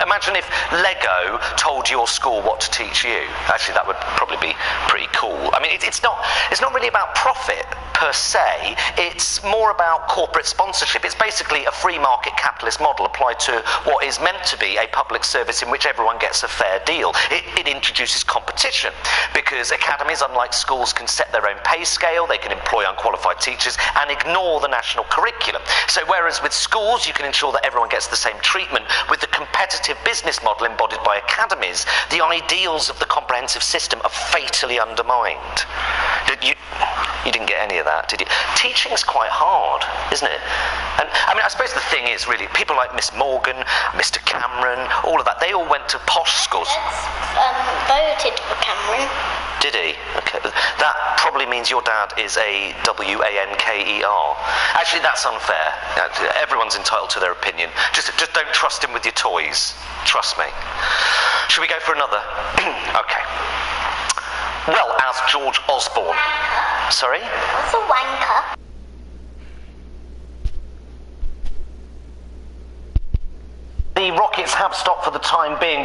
Speaker 3: Imagine if Lego told your school what to teach you. Actually, that would probably be pretty cool. I mean, it's not really about profit per se. It's more about corporate sponsorship. It's basically a free market capitalist model applied to what is meant to be a public service in which everyone gets a fair deal. It introduces competition because academies, unlike schools, can set their own pay scale, they can employ unqualified teachers and ignore the national curriculum. So whereas with schools you can ensure that everyone gets the same treatment, with the competitive business model embodied by academies, the ideals of the comprehensive system are fatally undermined. You didn't get any of that, did you? Teaching's quite hard, isn't it? And I mean, I suppose the thing is really, people like Miss Morgan, Mr. Cameron, all of that, they all went to posh schools.
Speaker 8: Voted for Cameron.
Speaker 3: Did he? Okay. That probably means your dad is a WANKER. Actually, that's unfair. Everyone's entitled to their opinion. Just don't trust him with your toys. Trust me. Should we go for another? Okay. Well, as George Osborne.
Speaker 8: Wanker.
Speaker 3: Sorry?
Speaker 8: What's a wanker?
Speaker 3: The rockets have stopped for the time being,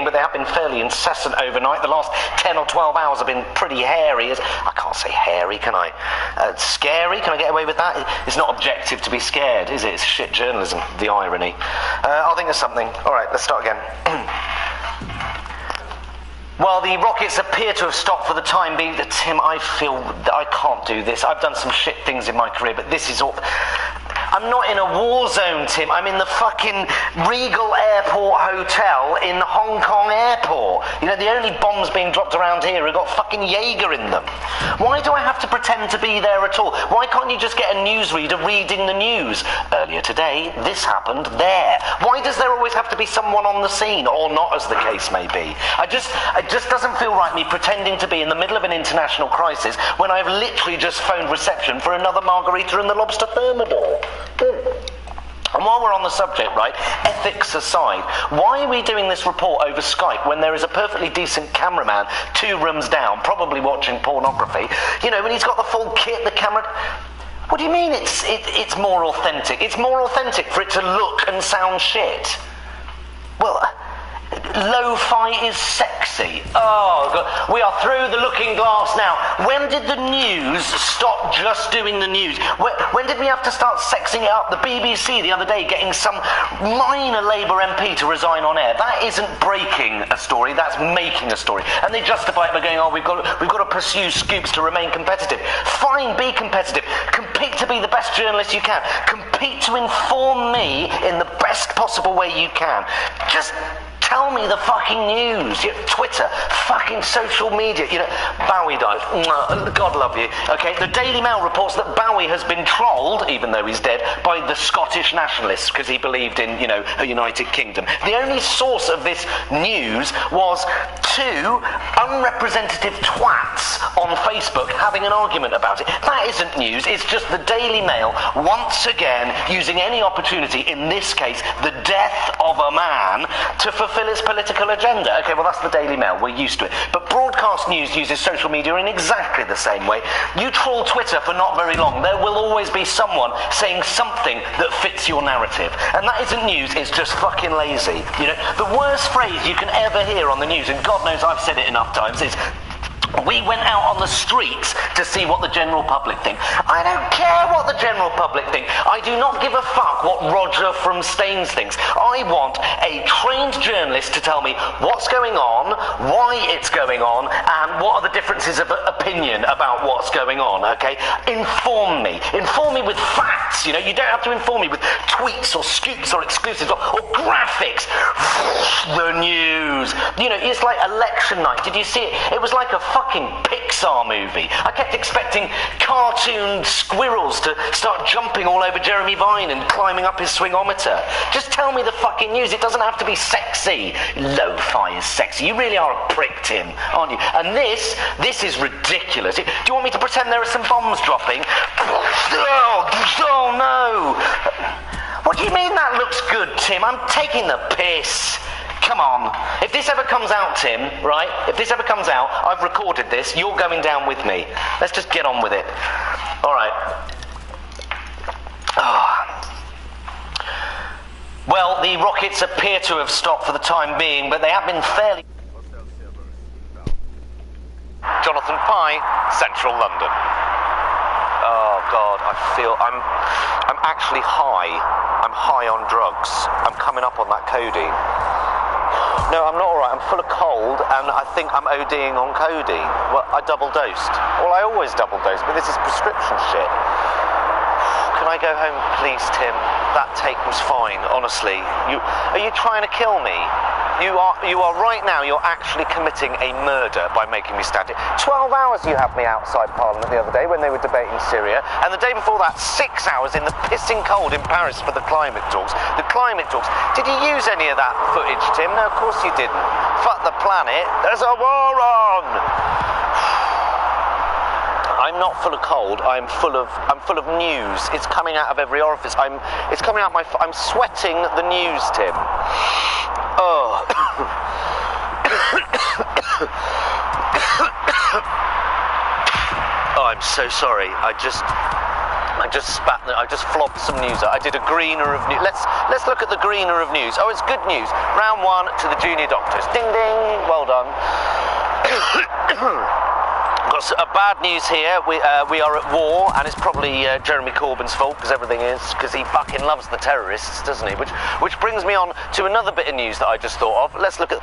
Speaker 3: but they have been fairly incessant overnight. The last 10 or 12 hours have been pretty hairy. I can't say hairy, can I? Scary? Can I get away with that? It's not objective to be scared, is it? It's shit journalism, the irony. I'll think of something. All right, let's start again. Well, the rockets appear to have stopped for the time being. Tim, I feel that I can't do this. I've done some shit things in my career, but this is all... I'm not in a war zone, Tim. I'm in the fucking Regal Airport Hotel in Hong Kong Airport. You know, the only bombs being dropped around here have got fucking Jaeger in them. Why do I have to pretend to be there at all? Why can't you just get a newsreader reading the news? Earlier today, this happened there. Why does there always have to be someone on the scene, or not, as the case may be? It just doesn't feel right, me pretending to be in the middle of an international crisis when I've literally just phoned reception for another margarita and the lobster thermidor. And while we're on the subject, right, ethics aside, why are we doing this report over Skype when there is a perfectly decent cameraman 2 rooms down, probably watching pornography, you know, when he's got the full kit, the camera... What do you mean it's more authentic? It's more authentic for it to look and sound shit. Well... Lo-fi is sexy. Oh, God. We are through the looking glass now. When did the news stop just doing the news? When did we have to start sexing it up? The BBC the other day getting some minor Labour MP to resign on air. That isn't breaking a story, that's making a story. And they justify it by going, oh, we've got to pursue scoops to remain competitive. Fine, be competitive. Compete to be the best journalist you can. Compete to inform me in the best possible way you can. Just... tell me the fucking news. Twitter, fucking social media. You know, Bowie died. God love you. Okay, the Daily Mail reports that Bowie has been trolled, even though he's dead, by the Scottish nationalists because he believed in, you know, a United Kingdom. The only source of this news was 2 unrepresentative twats on Facebook having an argument about it. That isn't news. It's just the Daily Mail once again using any opportunity, in this case, the death of a man, to fulfill fulfill its political agenda. Okay, well, that's the Daily Mail. We're used to it. But broadcast news uses social media in exactly the same way. You trawl Twitter for not very long, there will always be someone saying something that fits your narrative. And that isn't news, it's just fucking lazy. You know, the worst phrase you can ever hear on the news, and God knows I've said it enough times, is, we went out on the streets to see what the general public think. I don't care what the general public think. I do not give a fuck what Roger from Staines thinks. I want a trained journalist to tell me what's going on, why it's going on, and what are the differences of opinion about what's going on, okay? Inform me. Inform me with facts, you know? You don't have to inform me with tweets or scoops or exclusives or graphics. The news. You know, it's like election night. Did you see it? It was like a fucking Pixar movie. I kept expecting cartoon squirrels to start jumping all over Jeremy Vine and climbing up his swingometer. Just tell me the fucking news. It doesn't have to be sexy. Lo-fi is sexy. You really are a prick, Tim, aren't you? And this is ridiculous. Do you want me to pretend there are some bombs dropping? Oh no! What do you mean that looks good, Tim? I'm taking the piss. Come on. If this ever comes out, Tim, right? If this ever comes out, I've recorded this, you're going down with me. Let's just get on with it. All right. Well, the rockets appear to have stopped for the time being, but they have been fairly...
Speaker 9: Jonathan Pye, Central London. Oh God, I feel I'm actually high. I'm high on drugs. I'm coming up on that codeine. No, I'm not alright. I'm full of cold, and I think I'm ODing on codeine. Well, I double dosed. Well, I always double dose, but this is prescription shit. Can I go home, please, Tim? That take was fine, honestly. Are you trying to kill me? You are right now, you're actually committing a murder by making me stand here. 12 hours you had me outside Parliament the other day when they were debating Syria, and the day before that, 6 hours in the pissing cold in Paris for the climate talks. The climate talks. Did you use any of that footage, Tim? No, of course you didn't. Fuck the planet. There's a war on! I'm not full of cold. I'm full of news. It's coming out of every orifice. It's coming out I'm sweating the news, Tim. Oh. Oh, I'm so sorry. I just flopped some news out. I did a greener of news. Let's look at the greener of news. Oh, it's good news. Round 1 to the junior doctors. Ding ding. Well done. Got bad news here. We are at war, and it's probably Jeremy Corbyn's fault, because everything is, because he fucking loves the terrorists, doesn't he? Which brings me on to another bit of news that I just thought of. Let's look at...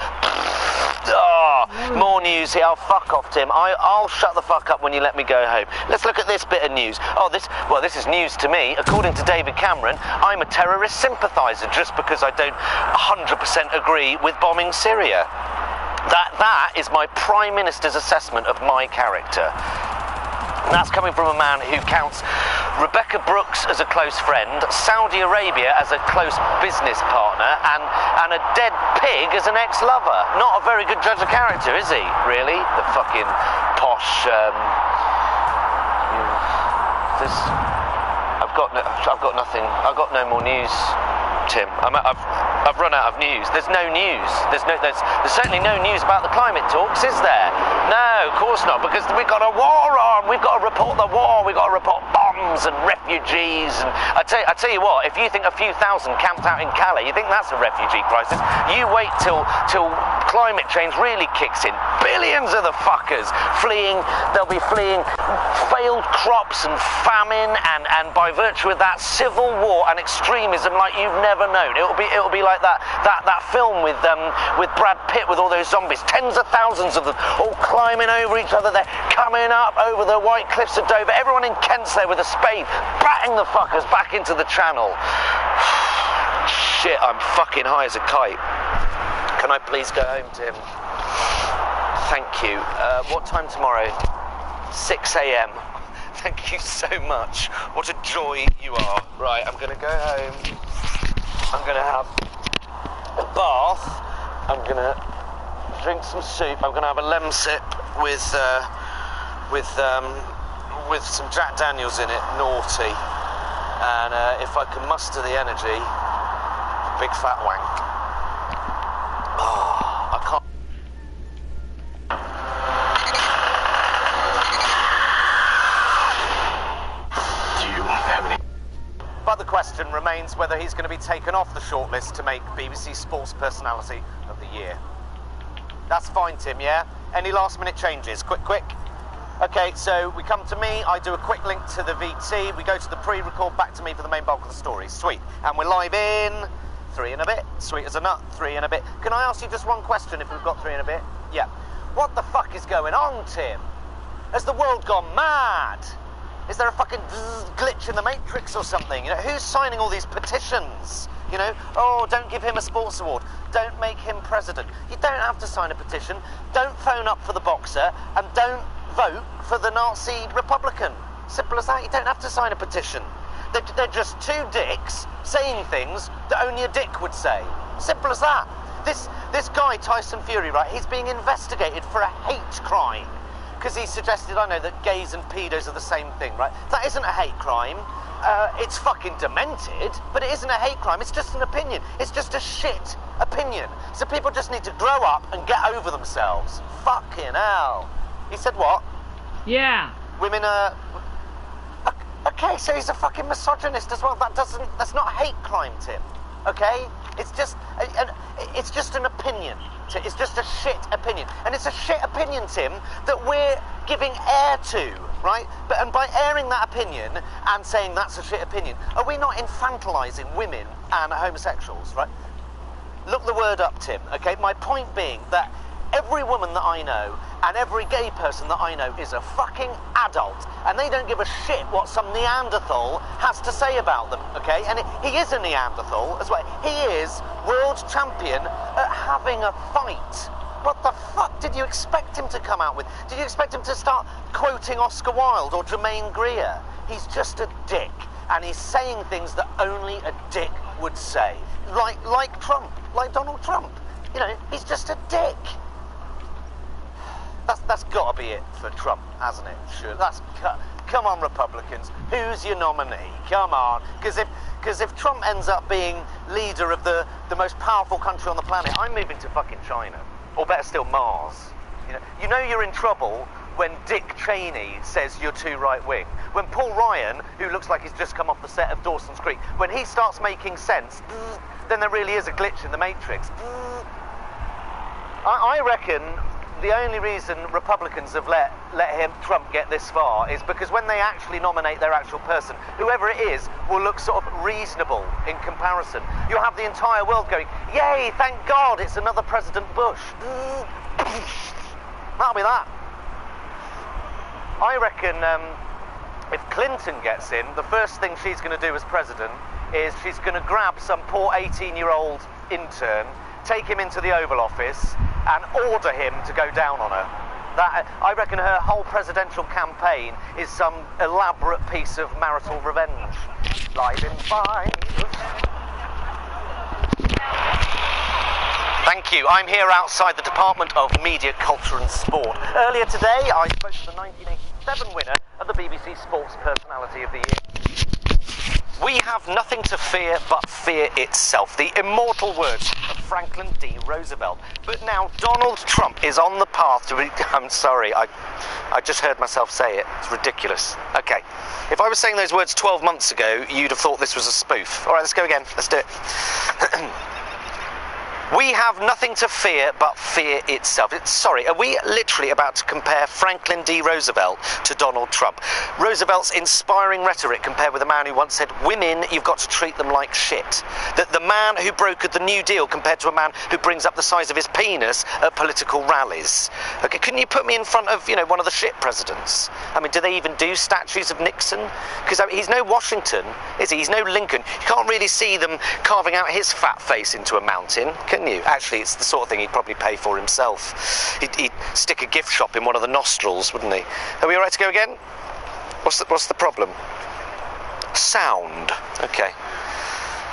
Speaker 9: more news here. Oh, fuck off, Tim. I'll shut the fuck up when you let me go home. Let's look at this bit of news. Oh, this is news to me. According to David Cameron, I'm a terrorist sympathiser just because I don't 100% agree with bombing Syria. That is my Prime Minister's assessment of my character. And that's coming from a man who counts Rebecca Brooks as a close friend, Saudi Arabia as a close business partner, and a dead pig as an ex-lover. Not a very good judge of character, is he? Really? The fucking posh... I've got nothing. I've got no more news, Tim. I've run out of news. There's no news. There's certainly no news about the climate talks, is there? No, of course not, because we've got a war on. We've got to report the war. We've got to report bombs and refugees. And I tell you what, if you think a few thousand camped out in Calais, you think that's a refugee crisis? You wait till climate change really kicks in. Billions of the fuckers fleeing. They'll be fleeing failed crops and famine, and by virtue of that, civil war and extremism like you've never known. It'll be like that film with Brad Pitt with all those zombies, tens of thousands of them all climbing over each other. They're coming up over the white cliffs of Dover. Everyone in Kent's there with a spade, batting the fuckers back into the channel. Shit, I'm fucking high as a kite. Can I please go home, Tim? Thank you. What time tomorrow? 6 a.m. Thank you so much. What a joy you are. Right, I'm going to go home. I'm going to have a bath. I'm going to drink some soup. I'm going to have a lemon sip with some Jack Daniels in it, naughty. And if I can muster the energy, big fat wank. Oh. remains whether he's going to be taken off the shortlist to make BBC Sports Personality of the Year. That's fine, Tim, yeah? Any last-minute changes? Quick. Okay, so we come to me, I do a quick link to the VT, we go to the pre-record, back to me for the main bulk of the story. Sweet. And we're live in 3 and a bit. Sweet as a nut, 3 and a bit. Can I ask you just one question if we've got 3 and a bit? Yeah. What the fuck is going on, Tim? Has the world gone mad? Is there a fucking glitch in the Matrix or something? You know, who's signing all these petitions? You know, oh, don't give him a sports award. Don't make him president. You don't have to sign a petition. Don't phone up for the boxer and don't vote for the Nazi Republican. Simple as that. You don't have to sign a petition. They're just two dicks saying things that only a dick would say. Simple as that. This guy, Tyson Fury, right, he's being investigated for a hate crime. Because he suggested, I know, that gays and pedos are the same thing, right? That isn't a hate crime. It's fucking demented, but it isn't a hate crime. It's just an opinion. It's just a shit opinion. So people just need to grow up and get over themselves. Fucking hell. He said what?
Speaker 1: Yeah.
Speaker 9: Women are... Okay, so he's a fucking misogynist as well. That's not a hate crime, Tim. Okay? It's just an opinion. It's just a shit opinion. And it's a shit opinion, Tim, that we're giving air to, right? And by airing that opinion and saying that's a shit opinion, are we not infantilizing women and homosexuals, right? Look the word up, Tim, okay? My point being that every woman that I know and every gay person that I know is a fucking adult, and they don't give a shit what some Neanderthal has to say about them, okay? And he is a Neanderthal as well. He is world champion at having a fight. What the fuck did you expect him to come out with? Did you expect him to start quoting Oscar Wilde or Jermaine Greer? He's just a dick, and he's saying things that only a dick would say. Like Trump, like Donald Trump. You know, he's just a dick. That's got to be it for Trump, hasn't it? Sure. Come on, Republicans. Who's your nominee? Come on. Because if Trump ends up being leader of the most powerful country on the planet, I'm moving to fucking China. Or better still, Mars. You know you're in trouble when Dick Cheney says you're too right-wing. When Paul Ryan, who looks like he's just come off the set of Dawson's Creek, when he starts making sense, then there really is a glitch in the Matrix. I reckon the only reason Republicans have let Trump get this far is because when they actually nominate their actual person, whoever it is will look sort of reasonable in comparison. You'll have the entire world going, yay, thank God, it's another President Bush. That'll be that. I reckon if Clinton gets in, the first thing she's going to do as president is she's going to grab some poor 18-year-old intern, take him into the Oval Office and order him to go down on her. I reckon her whole presidential campaign is some elaborate piece of marital revenge. Live in 5. Thank you. I'm here outside the Department of Media, Culture and Sport. Earlier today, I spoke to the 1987 winner of the BBC Sports Personality of the Year. We have nothing to fear but fear itself. The immortal words of Franklin D. Roosevelt. But now Donald Trump is on the path to... I'm sorry, I just heard myself say it. It's ridiculous. Okay. If I was saying those words 12 months ago, you'd have thought this was a spoof. All right, let's go again. Let's do it. We have nothing to fear but fear itself. Sorry, are we literally about to compare Franklin D. Roosevelt to Donald Trump? Roosevelt's inspiring rhetoric compared with a man who once said, women, you've got to treat them like shit. The man who brokered the New Deal compared to a man who brings up the size of his penis at political rallies. Okay, couldn't you put me in front of, one of the shit presidents? I mean, do they even do statues of Nixon? Because he's no Washington, is he? He's no Lincoln. You can't really see them carving out his fat face into a mountain, can you? Actually, it's the sort of thing he'd probably pay for himself. He'd stick a gift shop in one of the nostrils, wouldn't he? Are we all right to go again? What's the problem? Sound. Okay.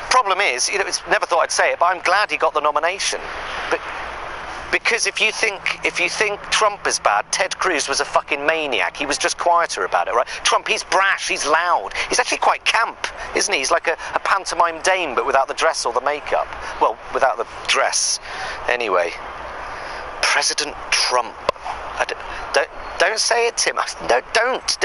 Speaker 9: Problem is, it's never thought I'd say it, but I'm glad he got the nomination. But because if you think Trump is bad, Ted Cruz was a fucking maniac. He was just quieter about it, right? Trump, he's brash, he's loud. He's actually quite camp, isn't he? He's like a pantomime dame, but without the dress or the makeup. Well, without the dress. Anyway, President Trump. Don't say it, Tim. No, don't.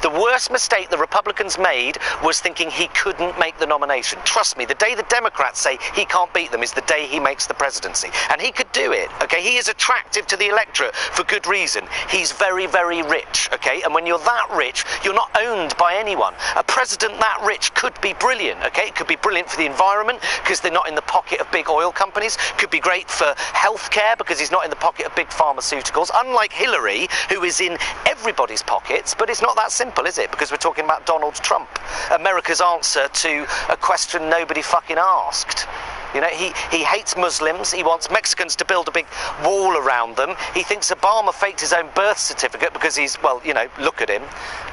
Speaker 9: The worst mistake the Republicans made was thinking he couldn't make the nomination. Trust me, the day the Democrats say he can't beat them is the day he makes the presidency. And he could do it, okay? He is attractive to the electorate for good reason. He's very, very rich, okay? And when you're that rich, you're not owned by anyone. A president that rich could be brilliant, okay? It could be brilliant for the environment because they're not in the pocket of big oil companies. Could be great for healthcare because he's not in the pocket of big pharmaceuticals. Unlike Hillary, who is in everybody's pockets, but it's not that simple, is it? Because we're talking about Donald Trump, America's answer to a question nobody fucking asked. You know, he hates Muslims. He wants Mexicans to build a big wall around them. He thinks Obama faked his own birth certificate because he's, well, you know, look at him.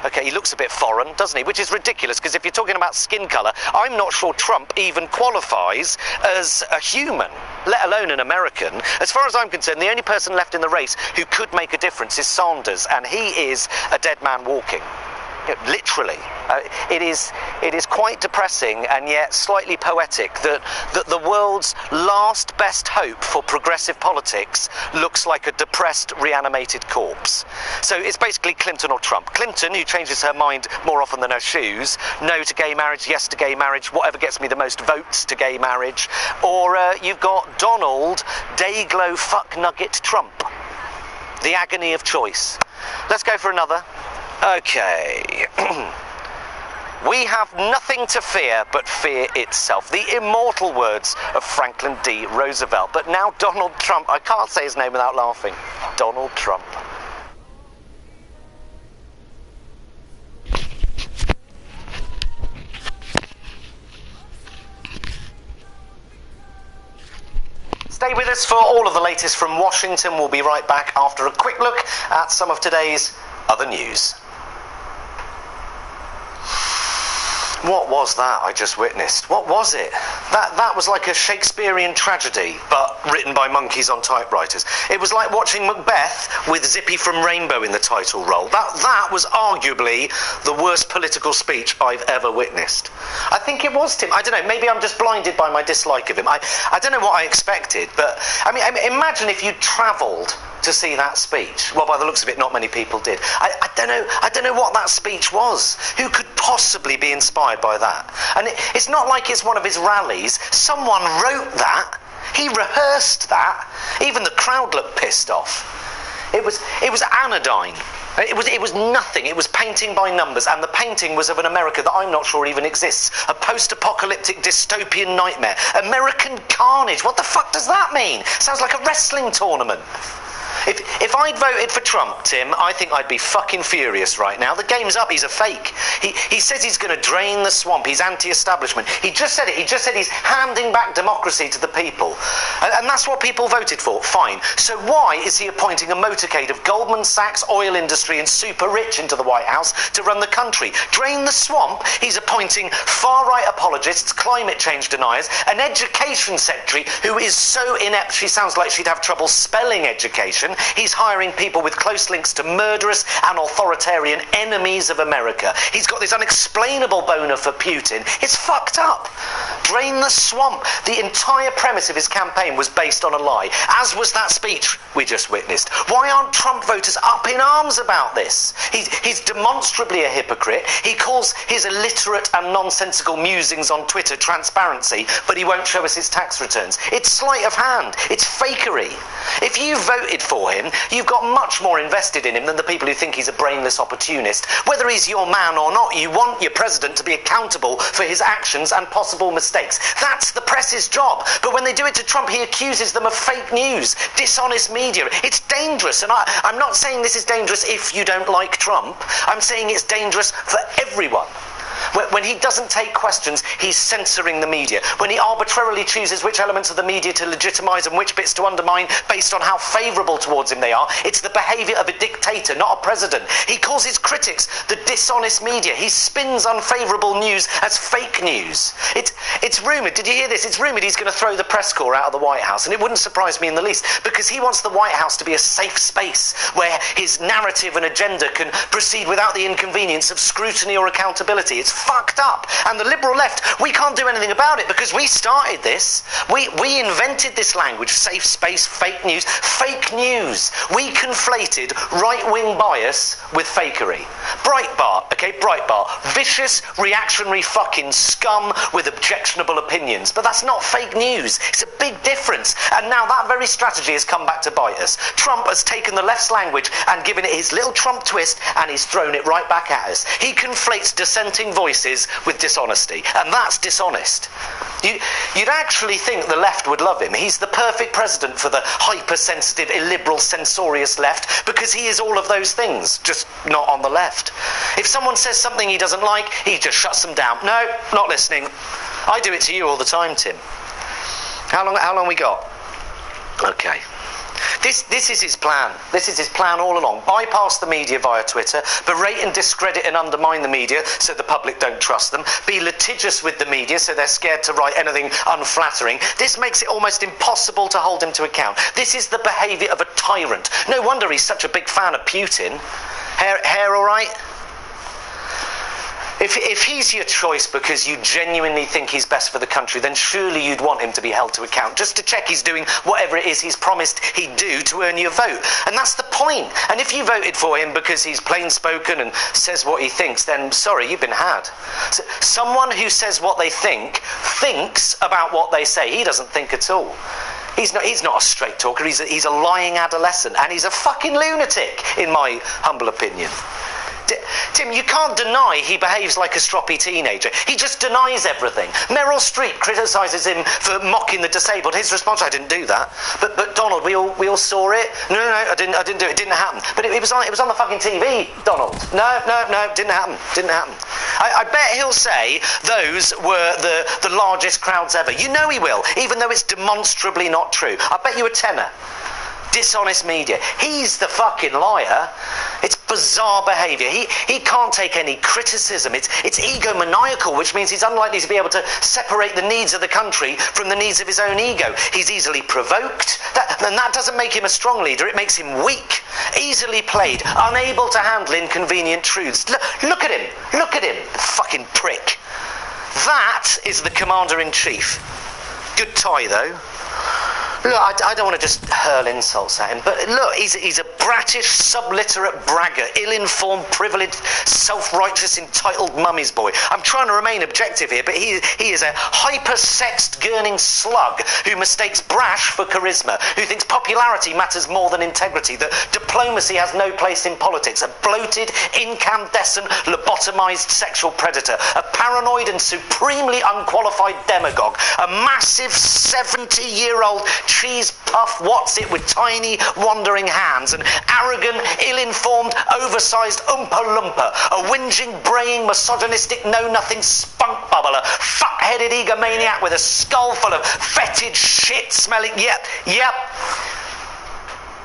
Speaker 9: Okay, he looks a bit foreign, doesn't he? Which is ridiculous, because if you're talking about skin colour, I'm not sure Trump even qualifies as a human, let alone an American. As far as I'm concerned, the only person left in the race who could make a difference is Sanders, and he is a dead man walking. Literally. It is quite depressing and yet slightly poetic that the world's last best hope for progressive politics looks like a depressed, reanimated corpse. So it's basically Clinton or Trump. Clinton, who changes her mind more often than her shoes, no to gay marriage, yes to gay marriage, whatever gets me the most votes to gay marriage. Or you've got Donald Dayglow Fuck Nugget Trump. The agony of choice. Let's go for another. Okay. We have nothing to fear but fear itself. The immortal words of Franklin D. Roosevelt. But now Donald Trump, I can't say his name without laughing. Donald Trump. Stay with us for all of the latest from Washington. We'll be right back after a quick look at some of today's other news. What was that I just witnessed? What was it? That was like a Shakespearean tragedy, but written by monkeys on typewriters. It was like watching Macbeth with Zippy from Rainbow in the title role. That was arguably the worst political speech I've ever witnessed. I think it was, Tim. I don't know, maybe I'm just blinded by my dislike of him. I don't know what I expected, but I mean imagine if you travelled to see that speech. Well, by the looks of it, not many people did. I don't know what that speech was. Who could possibly be inspired by that? And it's not like it's one of his rallies. Someone wrote that. He rehearsed that. Even the crowd looked pissed off. It was anodyne. It was nothing. It was painting by numbers, and the painting was of an America that I'm not sure even exists. A post-apocalyptic dystopian nightmare. American carnage. What the fuck does that mean? Sounds like a wrestling tournament. If I'd voted for Trump, Tim, I think I'd be fucking furious right now. The game's up. He's a fake. He says he's going to drain the swamp. He's anti-establishment. He just said it. He just said he's handing back democracy to the people. And that's what people voted for. Fine. So why is he appointing a motorcade of Goldman Sachs, oil industry and super rich into the White House to run the country? Drain the swamp? He's appointing far-right apologists, climate change deniers, an education secretary who is so inept she sounds like she'd have trouble spelling education. He's hiring people with close links to murderous and authoritarian enemies of America. He's got this unexplainable boner for Putin. It's fucked up. Drain the swamp. The entire premise of his campaign was based on a lie, as was that speech we just witnessed. Why aren't Trump voters up in arms about this? He's demonstrably a hypocrite. He calls his illiterate and nonsensical musings on Twitter transparency, but he won't show us his tax returns. It's sleight of hand. It's fakery. If you voted for him, you've got much more invested in him than the people who think he's a brainless opportunist. Whether he's your man or not, you want your president to be accountable for his actions and possible mistakes. That's the press's job. But when they do it to Trump, he accuses them of fake news, dishonest media. It's dangerous, and I'm not saying this is dangerous if you don't like Trump. I'm saying it's dangerous for everyone. When he doesn't take questions, he's censoring the media. When he arbitrarily chooses which elements of the media to legitimise and which bits to undermine based on how favourable towards him they are, it's the behaviour of a dictator, not a president. He calls his critics the dishonest media. He spins unfavourable news as fake news. It's rumoured, did you hear this? It's rumoured he's going to throw the press corps out of the White House, and it wouldn't surprise me in the least, because he wants the White House to be a safe space where his narrative and agenda can proceed without the inconvenience of scrutiny or accountability. It's fucked up. And the liberal left, we can't do anything about it because we started this. We invented this language, safe space, fake news. Fake news. We conflated right-wing bias with fakery. Breitbart, okay, Breitbart. Vicious, reactionary fucking scum with objectionable opinions. But that's not fake news. It's a big difference. And now that very strategy has come back to bite us. Trump has taken the left's language and given it his little Trump twist, and he's thrown it right back at us. He conflates dissenting voices with dishonesty, and that's dishonest. You'd actually think the left would love him. He's the perfect president for the hypersensitive, illiberal, censorious left, because he is all of those things, just not on the left. If someone says something he doesn't like, he just shuts them down. No, not listening. I do it to you all the time, Tim. How long we got? Okay. This is his plan. This is his plan all along. Bypass the media via Twitter, berate and discredit and undermine the media so the public don't trust them, be litigious with the media so they're scared to write anything unflattering. This makes it almost impossible to hold him to account. This is the behaviour of a tyrant. No wonder he's such a big fan of Putin. Hair all right? If he's your choice because you genuinely think he's best for the country, then surely you'd want him to be held to account, just to check he's doing whatever it is he's promised he'd do to earn your vote. And that's the point. And if you voted for him because he's plain-spoken and says what he thinks, then sorry, you've been had. So, someone who says what they think thinks about what they say. He doesn't think at all. He's not a straight talker. He's a lying adolescent, and he's a fucking lunatic, in my humble opinion. Tim, you can't deny he behaves like a stroppy teenager. He just denies everything. Meryl Streep criticises him for mocking the disabled. His response, I didn't do that. But Donald, we all saw it. No, I didn't do it. It didn't happen. But it was on the fucking TV, Donald. No, didn't happen. I bet he'll say those were the largest crowds ever. You know he will, even though it's demonstrably not true. I bet you a tenner. Dishonest media. He's the fucking liar. It's bizarre behaviour. He can't take any criticism. It's egomaniacal, which means he's unlikely to be able to separate the needs of the country from the needs of his own ego. He's easily provoked. And that doesn't make him a strong leader. It makes him weak, easily played, unable to handle inconvenient truths. Look at him. Look at him. Fucking prick. That is the commander-in-chief. Good tie, though. Look, I don't want to just hurl insults at him, but look, he's a bratish, subliterate braggart, ill-informed, privileged, self-righteous, entitled mummy's boy. I'm trying to remain objective here, but he is a hyper-sexed, gurning slug who mistakes brash for charisma, who thinks popularity matters more than integrity, that diplomacy has no place in politics, a bloated, incandescent, lobotomized sexual predator, a paranoid and supremely unqualified demagogue, a massive 70-year-old cheese puff what's-it with tiny, wandering hands, an arrogant, ill-informed, oversized oompa-loompa, a whinging, braying, misogynistic, know-nothing spunk bubbler, fuck-headed egomaniac with a skull full of fetid shit-smelling... Yep.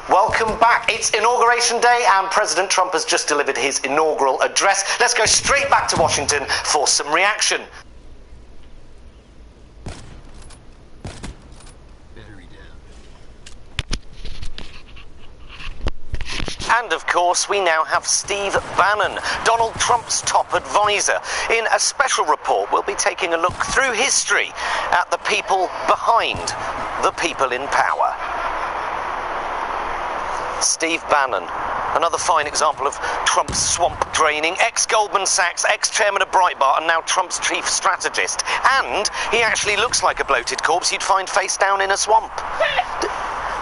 Speaker 9: Welcome back. It's Inauguration Day, and President Trump has just delivered his inaugural address. Let's go straight back to Washington for some reaction. And of course, we now have Steve Bannon, Donald Trump's top advisor. In a special report, we'll be taking a look through history at the people behind the people in power. Steve Bannon, another fine example of Trump's swamp draining, ex-Goldman Sachs, ex-chairman of Breitbart, and now Trump's chief strategist. And he actually looks like a bloated corpse you'd find face down in a swamp.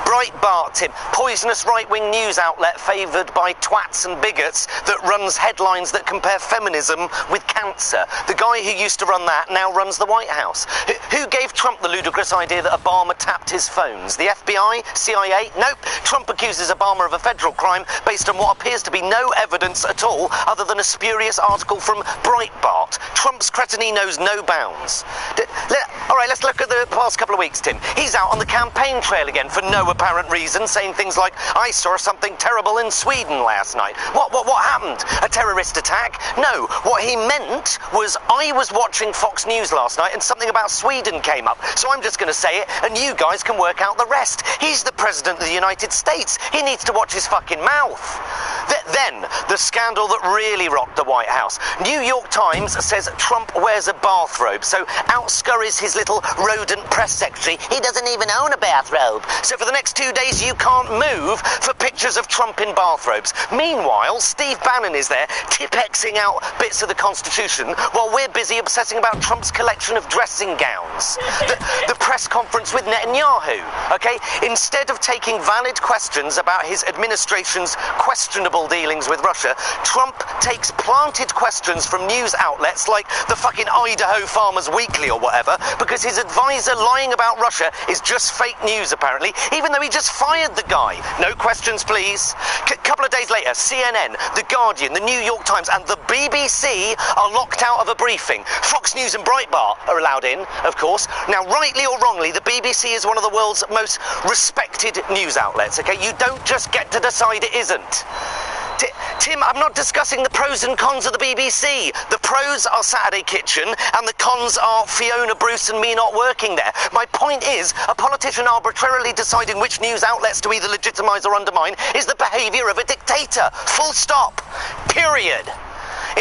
Speaker 9: Breitbart, Tim, poisonous right-wing news outlet favoured by twats and bigots that runs headlines that compare feminism with cancer. The guy who used to run that now runs the White House. Who gave Trump the ludicrous idea that Obama tapped his phones? The FBI? CIA? Nope. Trump accuses Obama of a federal crime based on what appears to be no evidence at all other than a spurious article from Breitbart. Trump's cretiny knows no bounds. All right, let's look at the past couple of weeks, Tim. He's out on the campaign trail again for no apparent reason, saying things like, I saw something terrible in Sweden last night. What happened? A terrorist attack? No, what he meant was, I was watching Fox News last night and something about Sweden came up, so I'm just going to say it and you guys can work out the rest. He's the President of the United States. He needs to watch his fucking mouth.
Speaker 3: Then, the scandal that really rocked the White House. New York Times says Trump wears a bathrobe, so out scurries his little rodent press secretary. He doesn't even own a bathrobe. So for the next 2 days, you can't move for pictures of Trump in bathrobes. Meanwhile, Steve Bannon is there, Tipp-Exing out bits of the Constitution, while we're busy obsessing about Trump's collection of dressing gowns. The press conference with Netanyahu, okay? Instead of taking valid questions about his administration's questionable dealings with Russia, Trump takes planted questions from news outlets like the fucking Idaho Farmers Weekly or whatever, because his advisor lying about Russia is just fake news, apparently, even though he just fired the guy. No questions, please. Couple of days later, CNN, The Guardian, The New York Times, and the BBC are locked out of a briefing. Fox News and Breitbart are allowed in, of course. Now, rightly or wrongly, the BBC is one of the world's most respected news outlets, okay? You don't just get to decide it isn't. Tim, I'm not discussing the pros and cons of the BBC. The pros are Saturday Kitchen, and the cons are Fiona Bruce and me not working there. My point is, a politician arbitrarily deciding which news outlets to either legitimise or undermine is the behaviour of a dictator. Full stop. Period.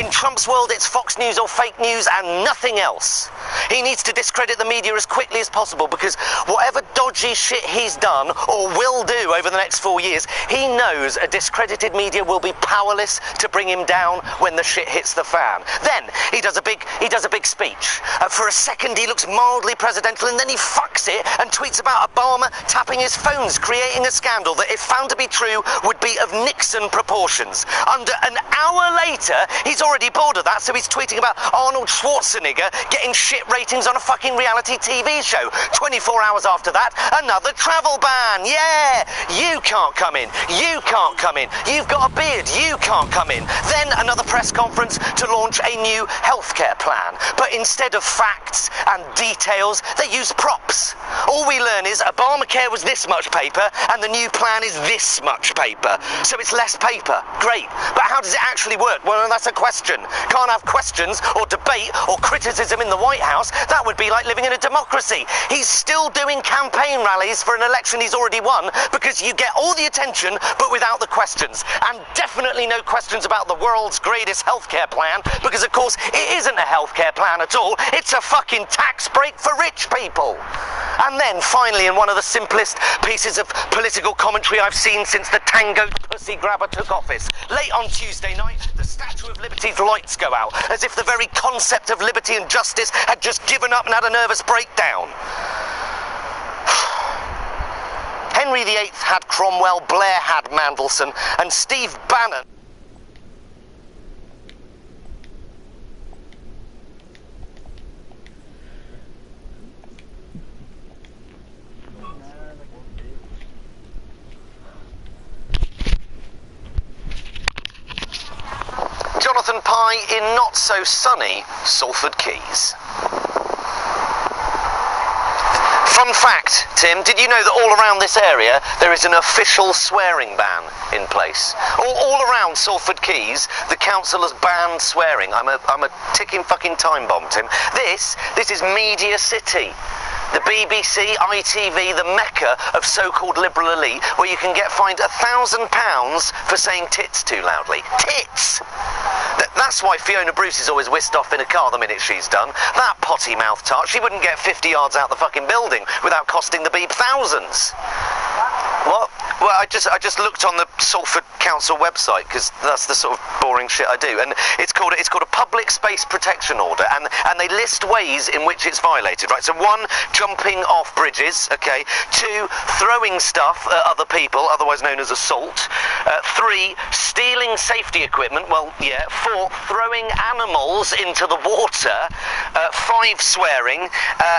Speaker 3: In Trump's world, it's Fox News or fake news and nothing else. He needs to discredit the media as quickly as possible, because whatever dodgy shit he's done or will do over the next 4 years, he knows a discredited media will be powerless to bring him down when the shit hits the fan. Then he does a big speech. For a second, he looks mildly presidential, and then he fucks it and tweets about Obama tapping his phones, creating a scandal that, if found to be true, would be of Nixon proportions. Under an hour later, he's already bored of that, so he's tweeting about Arnold Schwarzenegger getting shit ratings on a fucking reality TV show. 24 hours after that, another travel ban. Yeah, you can't come in. You can't come in. You've got a beard. You can't come in. Then another press conference to launch a new healthcare plan. But instead of facts and details, they use props. All we learn is Obamacare was this much paper, and the new plan is this much paper. So it's less paper. Great. But how does it actually work? Well, that's a question. Can't have questions or debate or criticism in the White House. That would be like living in a democracy. He's still doing campaign rallies for an election he's already won, because you get all the attention but without the questions. And definitely no questions about the world's greatest healthcare plan, because of course it isn't a healthcare plan at all. It's a fucking tax break for rich people. And then finally, in one of the simplest pieces of political commentary I've seen since the tango pussy grabber took office, late on Tuesday night, the Statue of Liberty's lights go out, as if the very concept of liberty and justice had just given up and had a nervous breakdown. Henry VIII had Cromwell, Blair had Mandelson, and Steve Bannon... Jonathan Pye in not-so-sunny Salford Keys. Fun fact, Tim, did you know that all around this area there is an official swearing ban in place? All around Salford Keys, the council has banned swearing. I'm a ticking fucking time bomb, Tim. This is Media City. The BBC, ITV, the mecca of so-called liberal elite, where you can get fined £1,000 for saying tits too loudly. Tits! That's why Fiona Bruce is always whisked off in a car the minute she's done. That potty-mouth tart, she wouldn't get 50 yards out the fucking building without costing the beeb thousands. What? Well, I just looked on the Salford Council website, because that's the sort of boring shit I do, and it's called a public space protection order, and they list ways in which it's violated, right? So 1, jumping off bridges, okay. 2, throwing stuff at other people, otherwise known as assault. 3, stealing safety equipment, well, yeah. 4, throwing animals into the water. 5, swearing,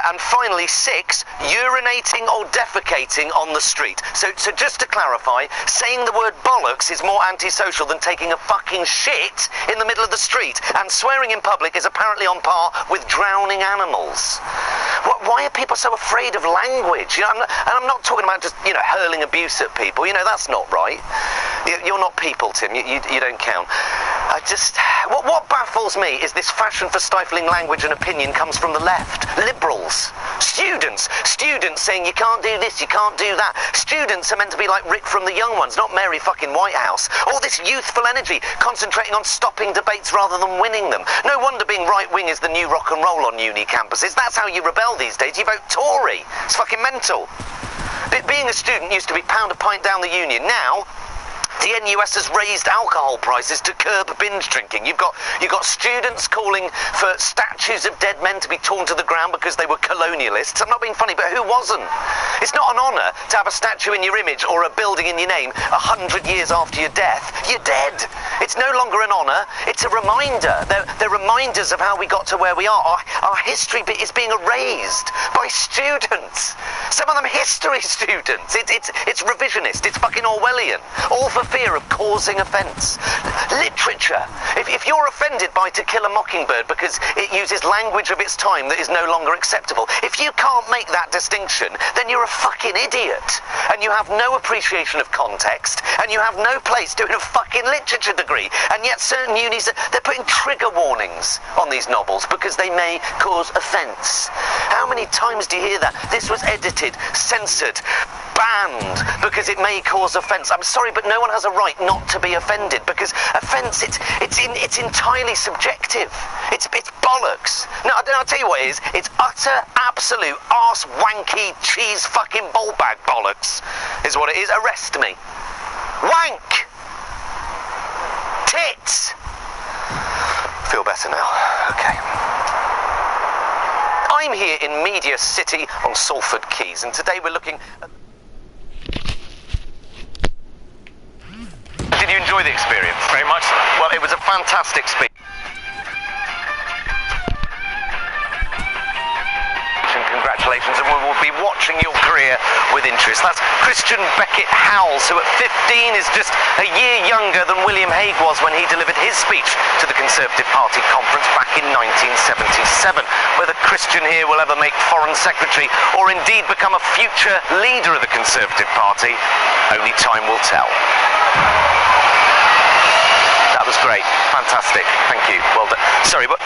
Speaker 3: and finally 6, urinating or defecating on the street. So just to clarify, saying the word bollocks is more antisocial than taking a fucking shit in the middle of the street, and swearing in public is apparently on par with drowning animals. Why are people so afraid of language? You know, I'm not talking about just, you know, hurling abuse at people. You know, that's not right. You're not people, Tim. You don't count. What baffles me is this fashion for stifling language and opinion comes from the left. Liberals. Students saying you can't do this, you can't do that. Students are meant to be like Rick from The Young Ones, not Mary fucking Whitehouse. All this youthful energy, concentrating on stopping debates rather than winning them. No wonder being right-wing is the new rock and roll on uni campuses. That's how you rebel these days. You vote Tory. It's fucking mental. Being a student used to be pound a pint down the union. Now, the NUS has raised alcohol prices to curb binge drinking. You've got students calling for statues of dead men to be torn to the ground because they were colonialists. I'm not being funny, but who wasn't? It's not an honour to have a statue in your image or a building in your name 100 years after your death. You're dead. It's no longer an honour. It's a reminder. They're reminders of how we got to where we are. Our history is being erased by students. Some of them history students. It's revisionist. It's fucking Orwellian. All for fear of causing offence. Literature. If you're offended by To Kill a Mockingbird because it uses language of its time that is no longer acceptable, if you can't make that distinction, then you're a fucking idiot. And you have no appreciation of context, and you have no place doing a fucking literature degree. And yet certain unis, they're putting trigger warnings on these novels because they may cause offence. How many times do you hear that? This was edited, censored, banned because it may cause offence. I'm sorry, but no one has a right not to be offended because offence, it's entirely subjective. It's bollocks. No, I'll tell you what it is. It's utter, absolute, arse wanky, cheese fucking ball bag bollocks is what it is. Arrest me. Wank. Tits. Feel better now. Okay. I'm here in Media City on Salford Quays, and today we're looking at... Did you enjoy the experience?
Speaker 7: Very much so.
Speaker 3: Well, it was a fantastic speech. Congratulations, and we will be watching your career with interest. That's Christian Beckett Howells, who at 15 is just a year younger than William Hague was when he delivered his speech to the Conservative Party conference back in 1977. Whether Christian here will ever make Foreign Secretary or indeed become a future leader of the Conservative Party, only time will tell. That was great. Fantastic. Thank you. Well done. Sorry, but...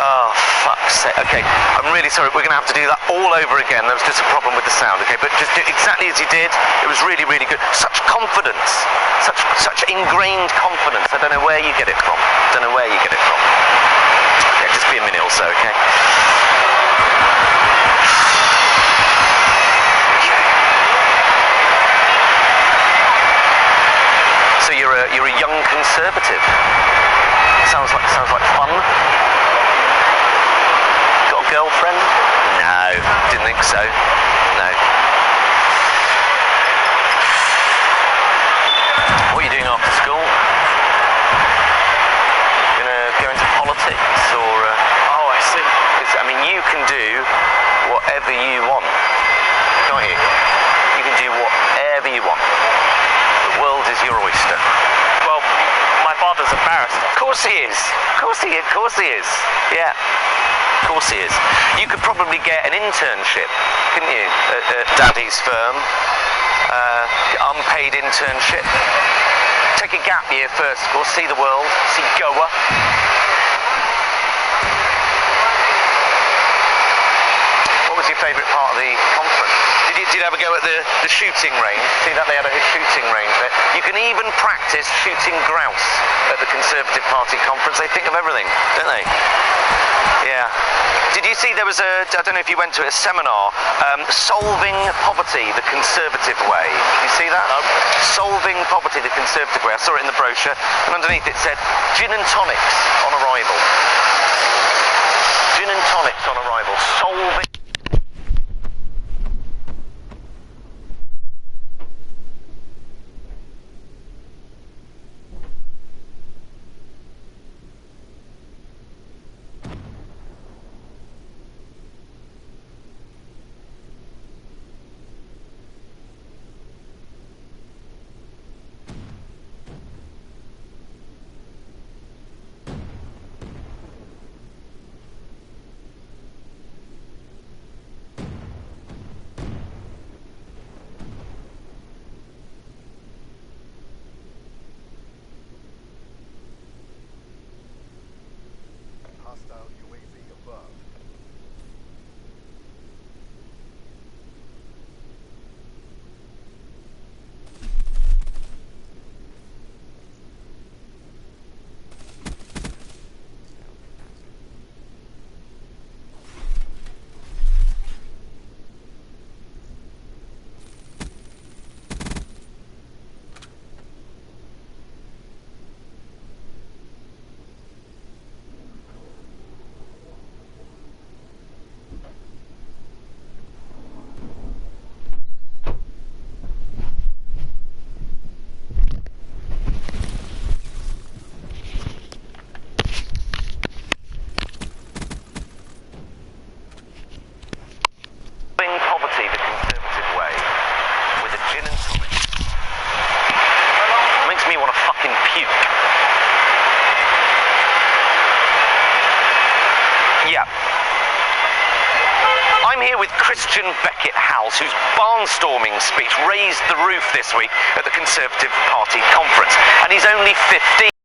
Speaker 3: Oh, fuck's sake. Okay, I'm really sorry. We're going to have to do that all over again. There was just a problem with the sound, okay? But just do exactly as you did. It was really, really good. Such confidence. Such ingrained confidence. I don't know where you get it from. Don't know where you get it from. Okay, just be a minute or so, okay? So you're a young Conservative. Sounds like fun. Girlfriend? No, didn't think so. No. What are you doing after school? Gonna go into politics or... Oh, I see. I mean, you can do whatever you want, can't you? You can do whatever you want. The world is your oyster.
Speaker 7: Well, my father's a barrister.
Speaker 3: Of course he is. Of course he is. Yeah. Of course he is. You could probably get an internship, couldn't you, at Daddy's firm? Unpaid internship. Take a gap year first, of course, see the world, see Goa. What was your favourite part of the conference? Did you ever go at the shooting range? See that they had a shooting range there? You can even practice shooting grouse at the Conservative Party conference. They think of everything, don't they? Yeah. Did you see there was I don't know if you went to a seminar, Solving Poverty the Conservative Way. Did you see that? Solving Poverty the Conservative Way. I saw it in the brochure, and underneath it said, gin and tonics on arrival. Gin and tonics on arrival. Solving...
Speaker 9: I'm here with Christian Beckett-Howells, whose barnstorming speech raised the roof this week at the Conservative Party conference. And he's only 15.